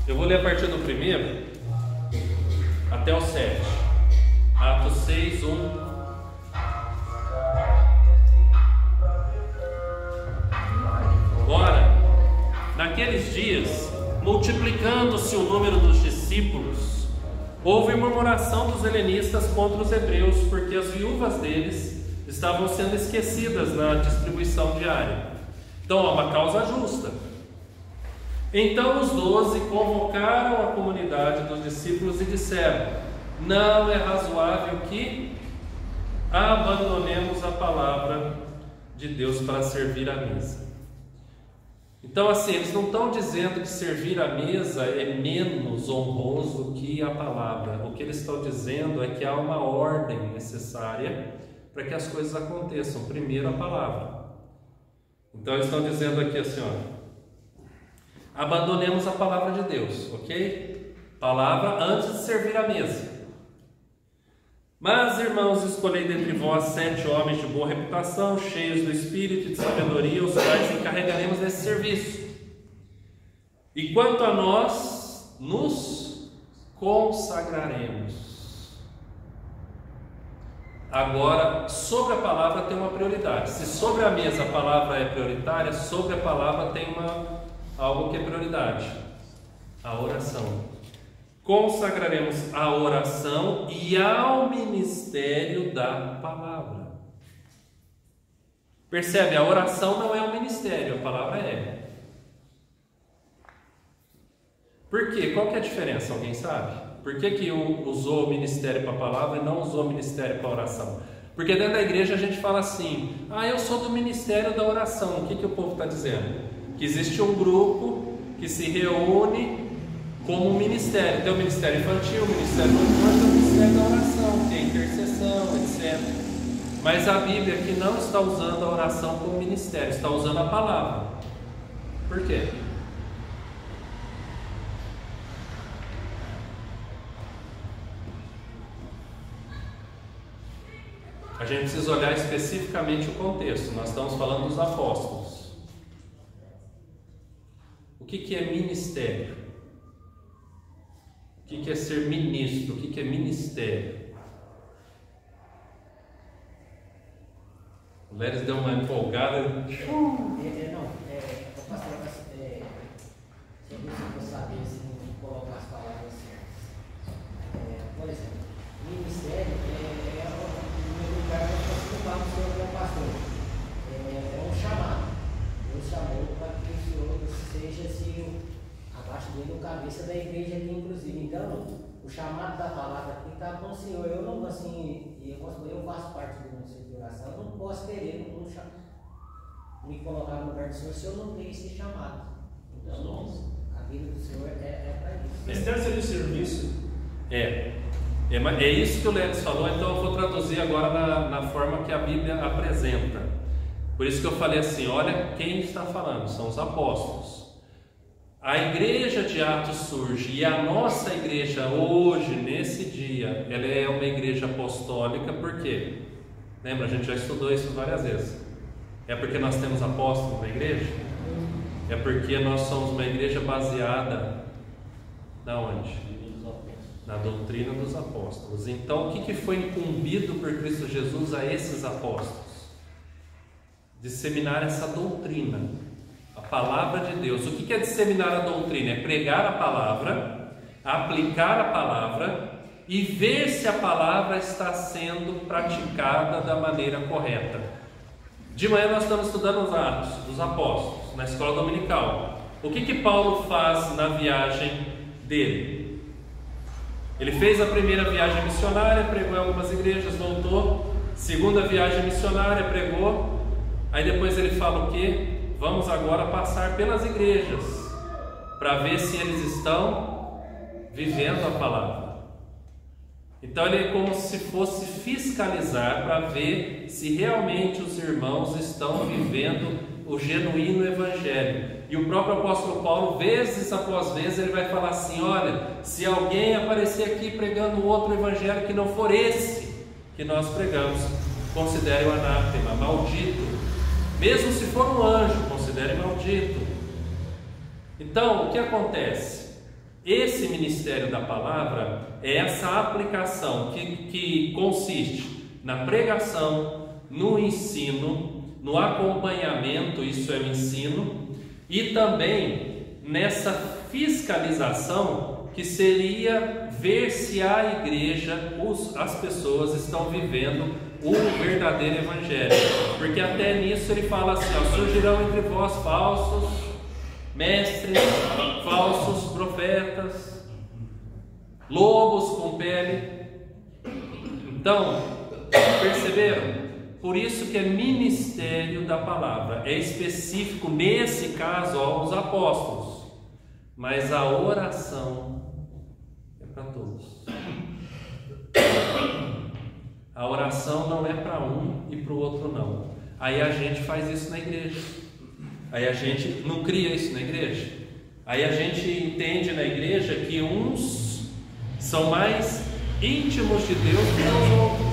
eu vou ler a partir do 1º até o 7. Atos 6, 1. Ora, naqueles dias, multiplicando-se o número dos discípulos, houve murmuração dos helenistas contra os hebreus, porque as viúvas deles estavam sendo esquecidas na distribuição diária. Então, há uma causa justa. Então os 12 convocaram a comunidade dos discípulos e disseram: não é razoável que abandonemos a palavra de Deus para servir à mesa. Então, assim, eles não estão dizendo que servir à mesa é menos honroso que a palavra. O que eles estão dizendo é que há uma ordem necessária para que as coisas aconteçam. Primeiro, a palavra. Então, eles estão dizendo aqui assim, abandonemos a palavra de Deus, ok? Palavra antes de servir à mesa. Mas, irmãos, escolhei dentre vós 7 homens de boa reputação, cheios do Espírito e de sabedoria, os quais encarregaremos desse serviço. E quanto a nós, nos consagraremos. Agora, sobre a palavra tem uma prioridade. Se sobre a mesa a palavra é prioritária, sobre a palavra tem algo que é prioridade: a oração. Consagraremos a oração e ao ministério da palavra. Percebe? A oração não é o ministério, a palavra é. Por quê? Qual que é a diferença? Alguém sabe? Por que usou o ministério para a palavra e não usou o ministério para a oração? Porque dentro da igreja a gente fala assim: eu sou do ministério da oração. O que o povo está dizendo? Que existe um grupo que se reúne como um ministério. Tem o ministério infantil, o ministério do louvor, tem o ministério da oração, tem a intercessão, etc. Mas a Bíblia aqui não está usando a oração como ministério, está usando a palavra. Por quê? A gente precisa olhar especificamente o contexto. Nós estamos falando dos apóstolos. O que é ministério? O que é ser ministro? O que é ministério? O Léris deu uma empolgada. Não, pastor, se eu for saber se não colocar as palavras certas. Por exemplo, ministério é um lugar que nós ocupamos o senhor como pastor. É um chamado. Deus chamou para que o senhor seja assim, abaixo dele o cabeça da igreja aqui, inclusive. Então, o chamado da palavra aqui está com o senhor. Eu não, assim, eu faço parte do conselho de oração, eu não posso querer me colocar no lugar do senhor se eu não tenho esse chamado. Então, vida do Senhor é para isso. Ministério seria o serviço. É isso que o Lelis falou, então eu vou traduzir agora na forma que a Bíblia apresenta. Por isso que eu falei assim, olha quem está falando, são os apóstolos. A igreja de Atos surge, e a nossa igreja hoje, nesse dia, ela é uma igreja apostólica, por quê? Lembra, a gente já estudou isso várias vezes. É porque nós temos apóstolos na igreja? É porque nós somos uma igreja baseada na onde? Na doutrina dos apóstolos. Então, o que foi incumbido por Cristo Jesus a esses apóstolos? Disseminar essa doutrina, a palavra de Deus. O que é disseminar a doutrina? É pregar a palavra, aplicar a palavra e ver se a palavra está sendo praticada da maneira correta. De manhã nós estamos estudando os Atos dos Apóstolos, na escola dominical. O que Paulo faz na viagem dele? Ele fez a primeira viagem missionária, pregou em algumas igrejas, voltou. Segunda viagem missionária, pregou. Aí depois ele fala o quê? Vamos agora passar pelas igrejas para ver se eles estão vivendo a palavra. Então ele é como se fosse fiscalizar para ver se realmente os irmãos estão vivendo o genuíno evangelho. E o próprio apóstolo Paulo, vezes após vezes, ele vai falar assim: olha, se alguém aparecer aqui pregando outro evangelho que não for esse que nós pregamos, considere o anátema, maldito. Mesmo se for um anjo, considere maldito. Então, o que acontece? Esse ministério da palavra é essa aplicação que consiste na pregação, no ensino, no acompanhamento, isso é o ensino, e também nessa fiscalização, que seria ver se a igreja, as pessoas estão vivendo o verdadeiro evangelho. Porque até nisso ele fala assim: ó, surgirão entre vós falsos mestres, falsos profetas, lobos com pele. Então, perceberam? Por isso que é ministério da palavra, é específico nesse caso aos apóstolos, mas a oração é para todos. A oração não é para um e para o outro não. Aí a gente faz isso na igreja. Aí a gente não cria isso na igreja. Aí a gente entende na igreja que uns são mais íntimos de Deus que os outros.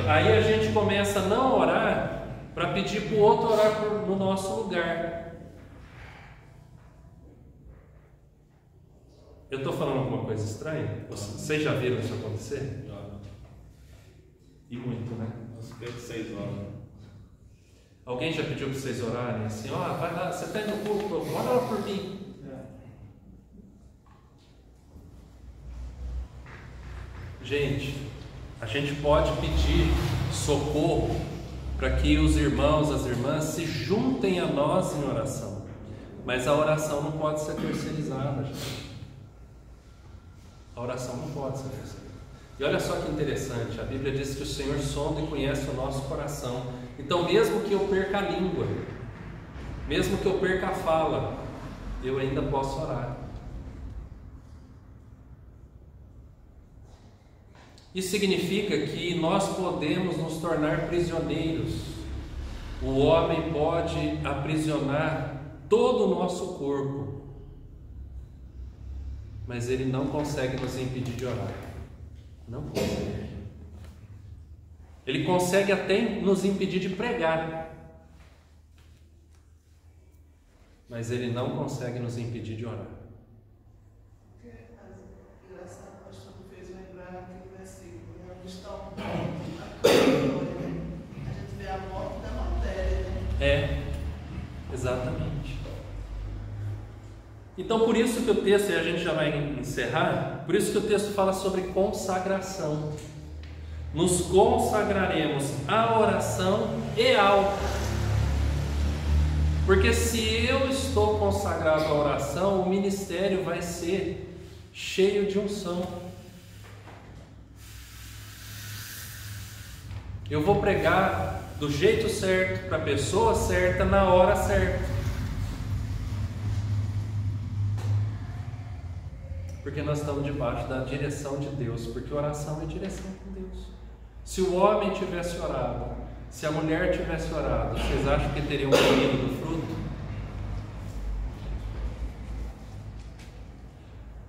Aí a gente começa a não orar para pedir para o outro orar no nosso lugar. Eu estou falando alguma coisa estranha? Vocês já viram isso acontecer? Já. E muito, né? Às 6 horas. Alguém já pediu para vocês orarem assim: ó, vai lá, você está indo no culto, ora lá por mim. Gente, a gente pode pedir socorro para que os irmãos, as irmãs se juntem a nós em oração, mas a oração não pode ser terceirizada, gente. A oração não pode ser terceirizada. E olha só que interessante, a Bíblia diz que o Senhor sonda e conhece o nosso coração. Então, mesmo que eu perca a língua, mesmo que eu perca a fala, eu ainda posso orar. Isso significa que nós podemos nos tornar prisioneiros. O homem pode aprisionar todo o nosso corpo, mas ele não consegue nos impedir de orar. Não consegue. Ele consegue até nos impedir de pregar, mas ele não consegue nos impedir de orar. Engraçado, o pastor fez lembrar aquele versículo, né? Onde está o corpo, a gente vê a morte da matéria, né? É, exatamente. Então, por isso que o texto, e a gente já vai encerrar, por isso que o texto fala sobre consagração. Nos consagraremos à oração e ao. Porque se eu estou consagrado à oração, o ministério vai ser cheio de unção. Eu vou pregar do jeito certo, para a pessoa certa, na hora certa. Porque nós estamos debaixo da direção de Deus, porque oração é direção com Deus. Se o homem tivesse orado, se a mulher tivesse orado, vocês acham que teriam comido do fruto?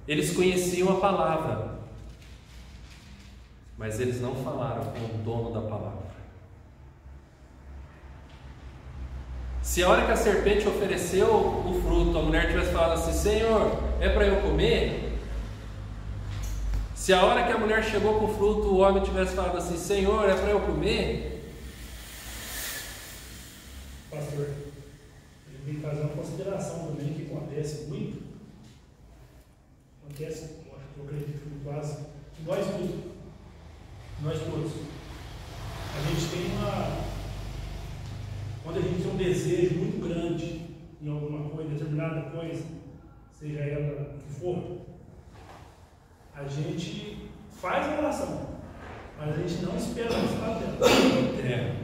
Eles conheciam a palavra, mas eles não falaram com o dono da palavra. Se a hora que a serpente ofereceu o fruto, a mulher tivesse falado assim: Senhor, é para eu comer? Se a hora que a mulher chegou com o fruto, o homem tivesse falado assim: Senhor, é para eu comer? Pastor, eu tenho que fazer uma consideração também que acontece muito. Acontece, eu acredito que quase nós todos. A gente tem quando a gente tem um desejo muito grande em alguma coisa, determinada coisa, seja ela o que for, a gente faz a oração, mas a gente não espera o resultado dela.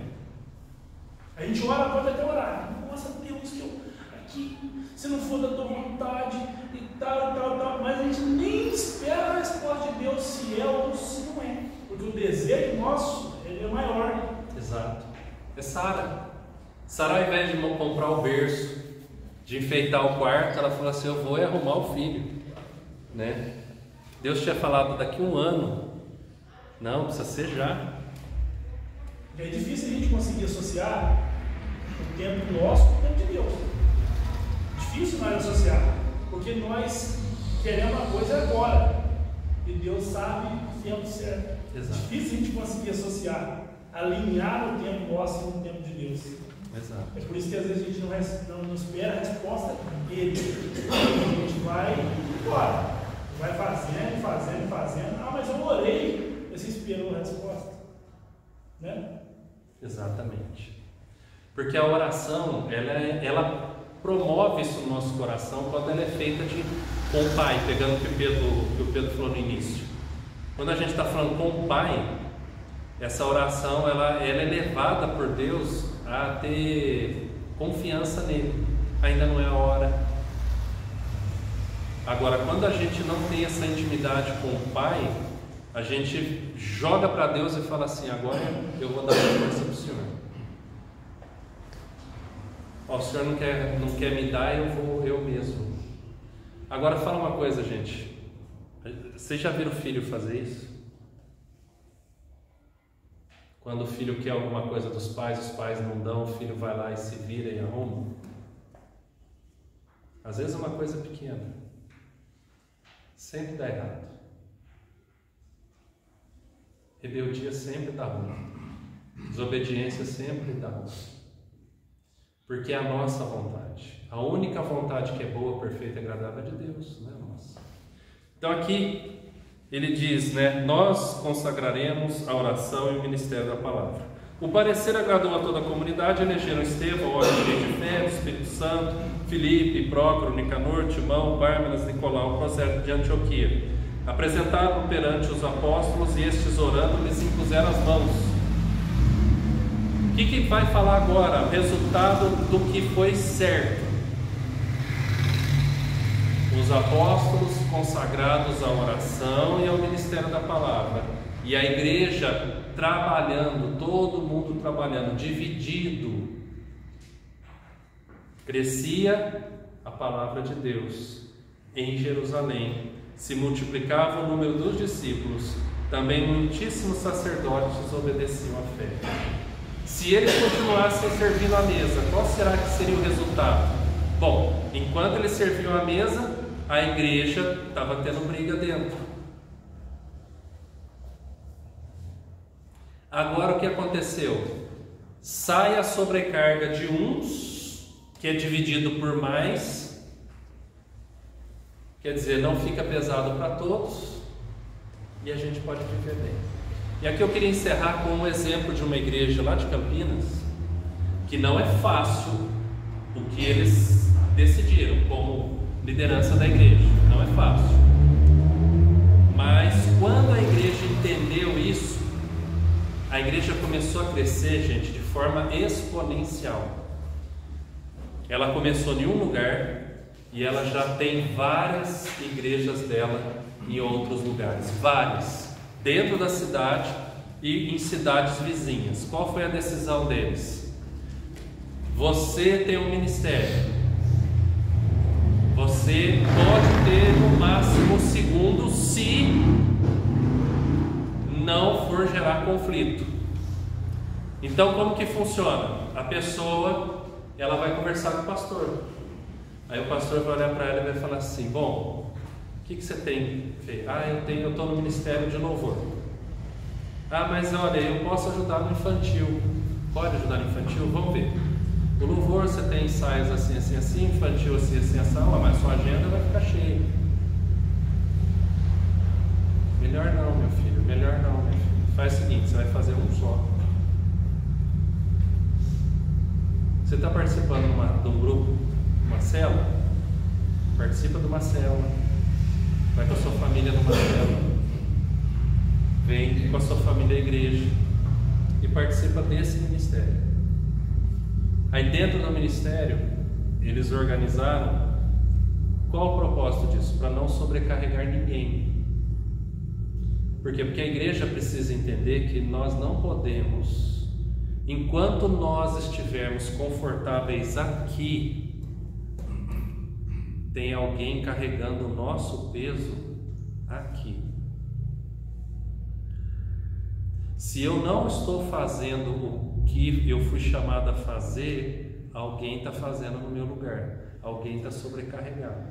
A gente ora, pode até orar. Nossa Deus, que eu aqui, se não for da tua vontade e tal, mas a gente nem espera a resposta de Deus se é ou se não é, porque o desejo nosso ele é maior. Exato. É Sara. Sara, ao invés de comprar o berço, de enfeitar o quarto, ela falou assim: eu vou arrumar o filho, né? Deus tinha falado daqui a 1 ano. Não, precisa ser já. É difícil a gente conseguir associar o tempo nosso com o tempo de Deus. Difícil nós associar, porque nós queremos uma coisa agora e Deus sabe o tempo certo. Exato. Difícil a gente conseguir associar, alinhar o tempo nosso com o tempo de Deus. Exato. É por isso que às vezes a gente não espera a resposta dele. A gente vai embora, vai fazendo. Ah, mas eu orei, você esperou a resposta, né? Exatamente. Porque a oração, ela promove isso no nosso coração quando ela é feita com o Pai, pegando o que o Pedro falou no início. Quando a gente está falando com o Pai, essa oração ela é levada por Deus a ter confiança nele. Ainda não é a hora. Agora, quando a gente não tem essa intimidade com o Pai, a gente joga para Deus e fala assim: agora eu vou dar força para o Senhor. O Senhor não quer me dar, eu mesmo. Agora fala uma coisa, gente. Vocês já viram o filho fazer isso? Quando o filho quer alguma coisa dos pais, os pais não dão, o filho vai lá e se vira e arruma. Às vezes é uma coisa pequena. Sempre dá errado. Rebeldia sempre dá ruim. Desobediência sempre dá ruim. Porque é a nossa vontade. A única vontade que é boa, perfeita e agradável é de Deus, não é a nossa. Então aqui ele diz, né? Nós consagraremos a oração e o ministério da palavra. O parecer agradou a toda a comunidade, elegeram Estevão, homem cheio de fé, do Espírito Santo, Filipe, Prócoro, Nicanor, Timão, Pármenas, Nicolau, Prosélito de Antioquia. Apresentaram perante os apóstolos e estes, orando, lhes impuseram as mãos. O que vai falar agora? O resultado do que foi certo. Os apóstolos consagrados à oração e ao ministério da palavra. E a igreja trabalhando, todo mundo trabalhando, dividido. Crescia a palavra de Deus em Jerusalém. Se multiplicava o número dos discípulos. Também muitíssimos sacerdotes obedeciam à fé. Se eles continuassem servindo à mesa, qual será que seria o resultado? Bom, enquanto eles serviam à mesa, a igreja estava tendo briga dentro. Agora o que aconteceu? Sai a sobrecarga de uns, que é dividido por mais, quer dizer, não fica pesado para todos, e a gente pode viver bem. E aqui eu queria encerrar com um exemplo de uma igreja lá de Campinas, que não é fácil o que eles decidiram como liderança da igreja, não é fácil. Mas quando a igreja entendeu isso, a igreja começou a crescer, gente, de forma exponencial. Ela começou em um lugar E ela já tem várias igrejas dela em outros lugares, várias, dentro da cidade e em cidades vizinhas. Qual foi a decisão deles? Você tem um ministério, você pode ter no máximo um segundo se não for gerar conflito. Então como que funciona? A pessoa, ela vai conversar com o pastor. Aí o pastor vai olhar para ela e vai falar assim: bom, o que você tem feito? Eu estou no ministério de louvor. Mas olha, eu posso ajudar no infantil. Pode ajudar no infantil? Vamos ver. O louvor você tem ensaios assim, assim, assim, infantil assim, assim, assim, mas sua agenda vai ficar cheia. Melhor não, meu filho, melhor não, meu filho. Faz o seguinte, você vai fazer um só. Você está participando de um grupo, uma célula? Participa de uma célula. Vai com a sua família numa célula. Vem com a sua família à igreja e participa desse ministério. Aí dentro do ministério, eles organizaram. Qual o propósito disso? Para não sobrecarregar ninguém. Por quê? Porque a igreja precisa entender que nós não podemos, enquanto nós estivermos confortáveis aqui, tem alguém carregando o nosso peso aqui. Se eu não estou fazendo o que eu fui chamado a fazer, alguém está fazendo no meu lugar, alguém está sobrecarregado.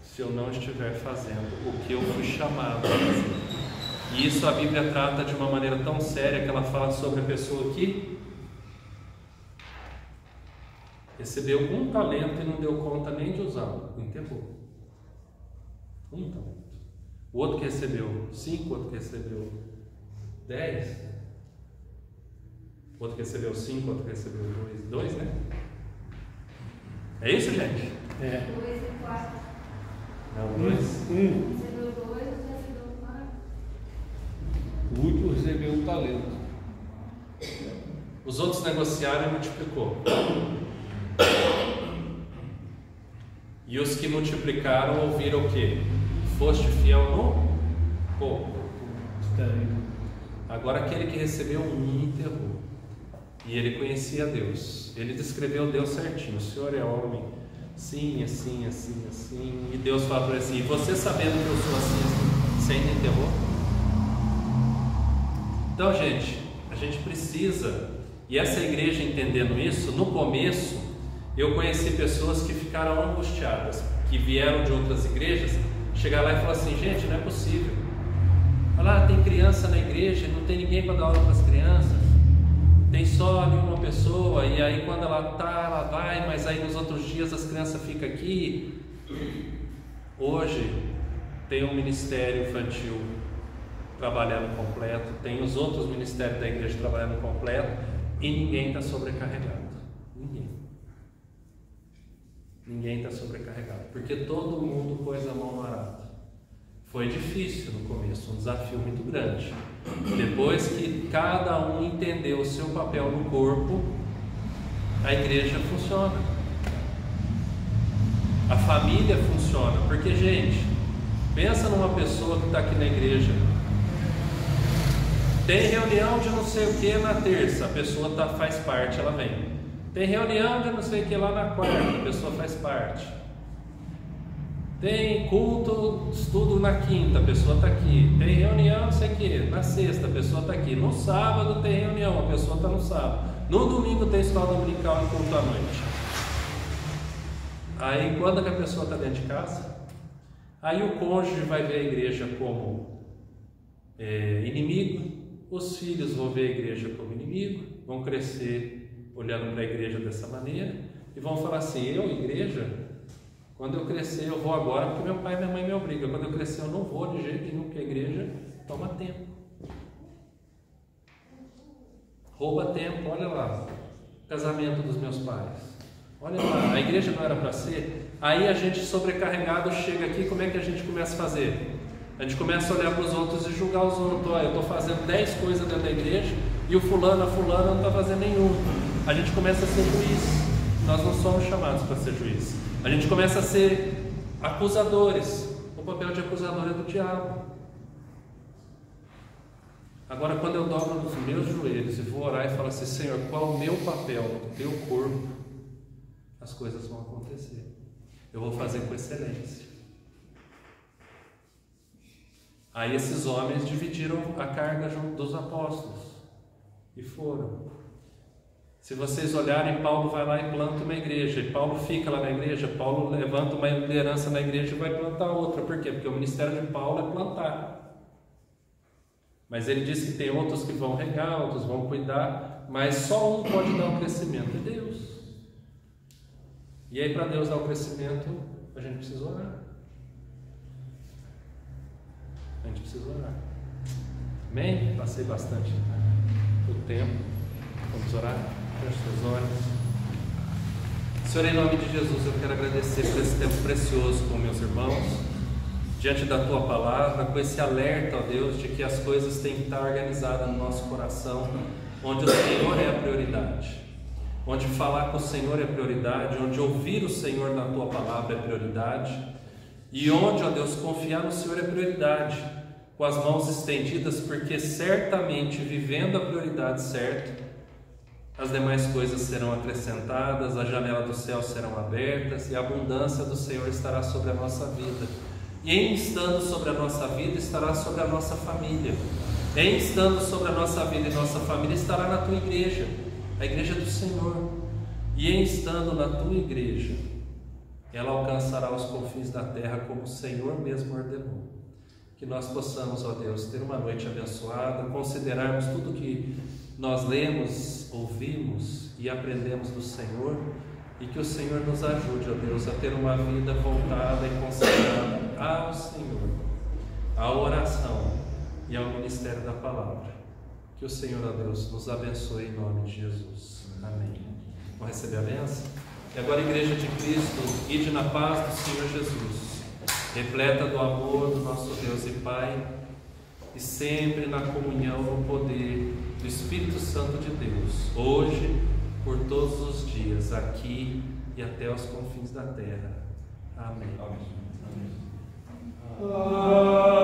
Se eu não estiver fazendo o que eu fui chamado a fazer. E isso a Bíblia trata de uma maneira tão séria que ela fala sobre a pessoa que recebeu um talento e não deu conta nem de usá-lo, enterrou. Um talento. O outro que recebeu 5, o outro que recebeu 10, outro que recebeu 5, outro que recebeu 2, né? É isso, gente? É. 2 e 4. Não, 2. Recebeu 2, recebeu 4. O último recebeu um talento. Os outros negociaram e multiplicou. E os que multiplicaram ouviram o quê? Foste fiel no pouco. Agora aquele que recebeu um enterrou. E ele conhecia Deus. Ele descreveu Deus certinho. O Senhor é homem. Sim, assim, assim, assim. E Deus fala para ele assim: e você sabendo que eu sou assim, você ainda enterrou? Então, gente, a gente precisa. E essa igreja entendendo isso, no começo, eu conheci pessoas que ficaram angustiadas, que vieram de outras igrejas, chegar lá e falar assim: gente, não é possível. Olha, tem criança na igreja, não tem ninguém para dar aula para as crianças. Tem só ali uma pessoa, e aí quando ela vai, mas aí nos outros dias as crianças ficam aqui. Hoje tem um ministério infantil trabalhando completo, tem os outros ministérios da igreja trabalhando completo, e ninguém está sobrecarregado. Ninguém está sobrecarregado, porque todo mundo pôs a mão no arado. Foi difícil no começo, um desafio muito grande. Depois que cada um entendeu o seu papel no corpo, a igreja funciona. A família funciona. Porque, gente, pensa numa pessoa que está aqui na igreja. Tem reunião de não sei o que na terça, a pessoa faz parte, ela vem. Tem reunião de não sei o que lá na quarta, a pessoa faz parte. Tem culto, estudo na quinta, a pessoa está aqui. Tem reunião, não sei o que, na sexta, a pessoa está aqui. No sábado tem reunião, a pessoa está no sábado. No domingo tem escola dominical e culto à noite. Aí quando que a pessoa está dentro de casa? Aí o cônjuge vai ver a igreja como inimigo, os filhos vão ver a igreja como inimigo, vão crescer olhando para a igreja dessa maneira e vão falar assim: eu, igreja, quando eu crescer eu vou agora porque meu pai e minha mãe me obrigam, quando eu crescer eu não vou de jeito nenhum, porque a igreja toma tempo, rouba tempo. Olha lá, casamento dos meus pais, olha lá, a igreja não era para ser. Aí a gente sobrecarregado chega aqui, como é que a gente começa a fazer? A gente começa a olhar para os outros e julgar os outros. Olha, eu estou fazendo 10 coisas dentro da igreja e o fulano, a fulana não está fazendo nenhum. A gente começa a ser juiz. Nós não somos chamados para ser juízes. A gente começa a ser acusadores. O papel de acusador é do diabo. Agora, quando eu dobro nos meus joelhos e vou orar e falo assim: Senhor, qual é o meu papel no teu corpo? As coisas vão acontecer. Eu vou fazer com excelência. Aí esses homens dividiram a carga junto dos apóstolos e foram. Se vocês olharem, Paulo vai lá e planta uma igreja, e Paulo fica lá na igreja. Paulo levanta uma liderança na igreja e vai plantar outra. Por quê? Porque o ministério de Paulo é plantar. Mas ele diz que tem outros que vão regar, outros vão cuidar, mas só um pode dar o crescimento, é Deus. E aí, para Deus dar o crescimento, a gente precisa orar. A gente precisa orar. Amém? Passei bastante o tempo. Vamos orar? Feche seus olhos. Senhor, em nome de Jesus, eu quero agradecer por esse tempo precioso com meus irmãos, diante da Tua Palavra, com esse alerta, ó Deus, de que as coisas têm que estar organizadas no nosso coração, onde o Senhor é a prioridade, onde falar com o Senhor é prioridade, onde ouvir o Senhor na Tua Palavra é prioridade, e onde, ó Deus, confiar no Senhor é prioridade, com as mãos estendidas, porque certamente, vivendo a prioridade certa, as demais coisas serão acrescentadas, a janela do céu serão abertas, e a abundância do Senhor estará sobre a nossa vida. E em estando sobre a nossa vida, estará sobre a nossa família. Em estando sobre a nossa vida e nossa família, estará na Tua igreja, a igreja do Senhor. E em estando na Tua igreja, ela alcançará os confins da terra, como o Senhor mesmo ordenou. Que nós possamos, ó Deus, ter uma noite abençoada, considerarmos tudo que nós lemos, ouvimos e aprendemos do Senhor, e que o Senhor nos ajude, ó Deus, a ter uma vida voltada e consagrada ao Senhor, à oração e ao ministério da palavra. Que o Senhor, ó Deus, nos abençoe em nome de Jesus. Amém. Vamos receber a bênção? E agora, Igreja de Cristo, ide na paz do Senhor Jesus, repleta do amor do nosso Deus e Pai, e sempre na comunhão, no poder do Espírito Santo de Deus, hoje, por todos os dias, aqui e até os confins da terra. Amém. Amém. Ah.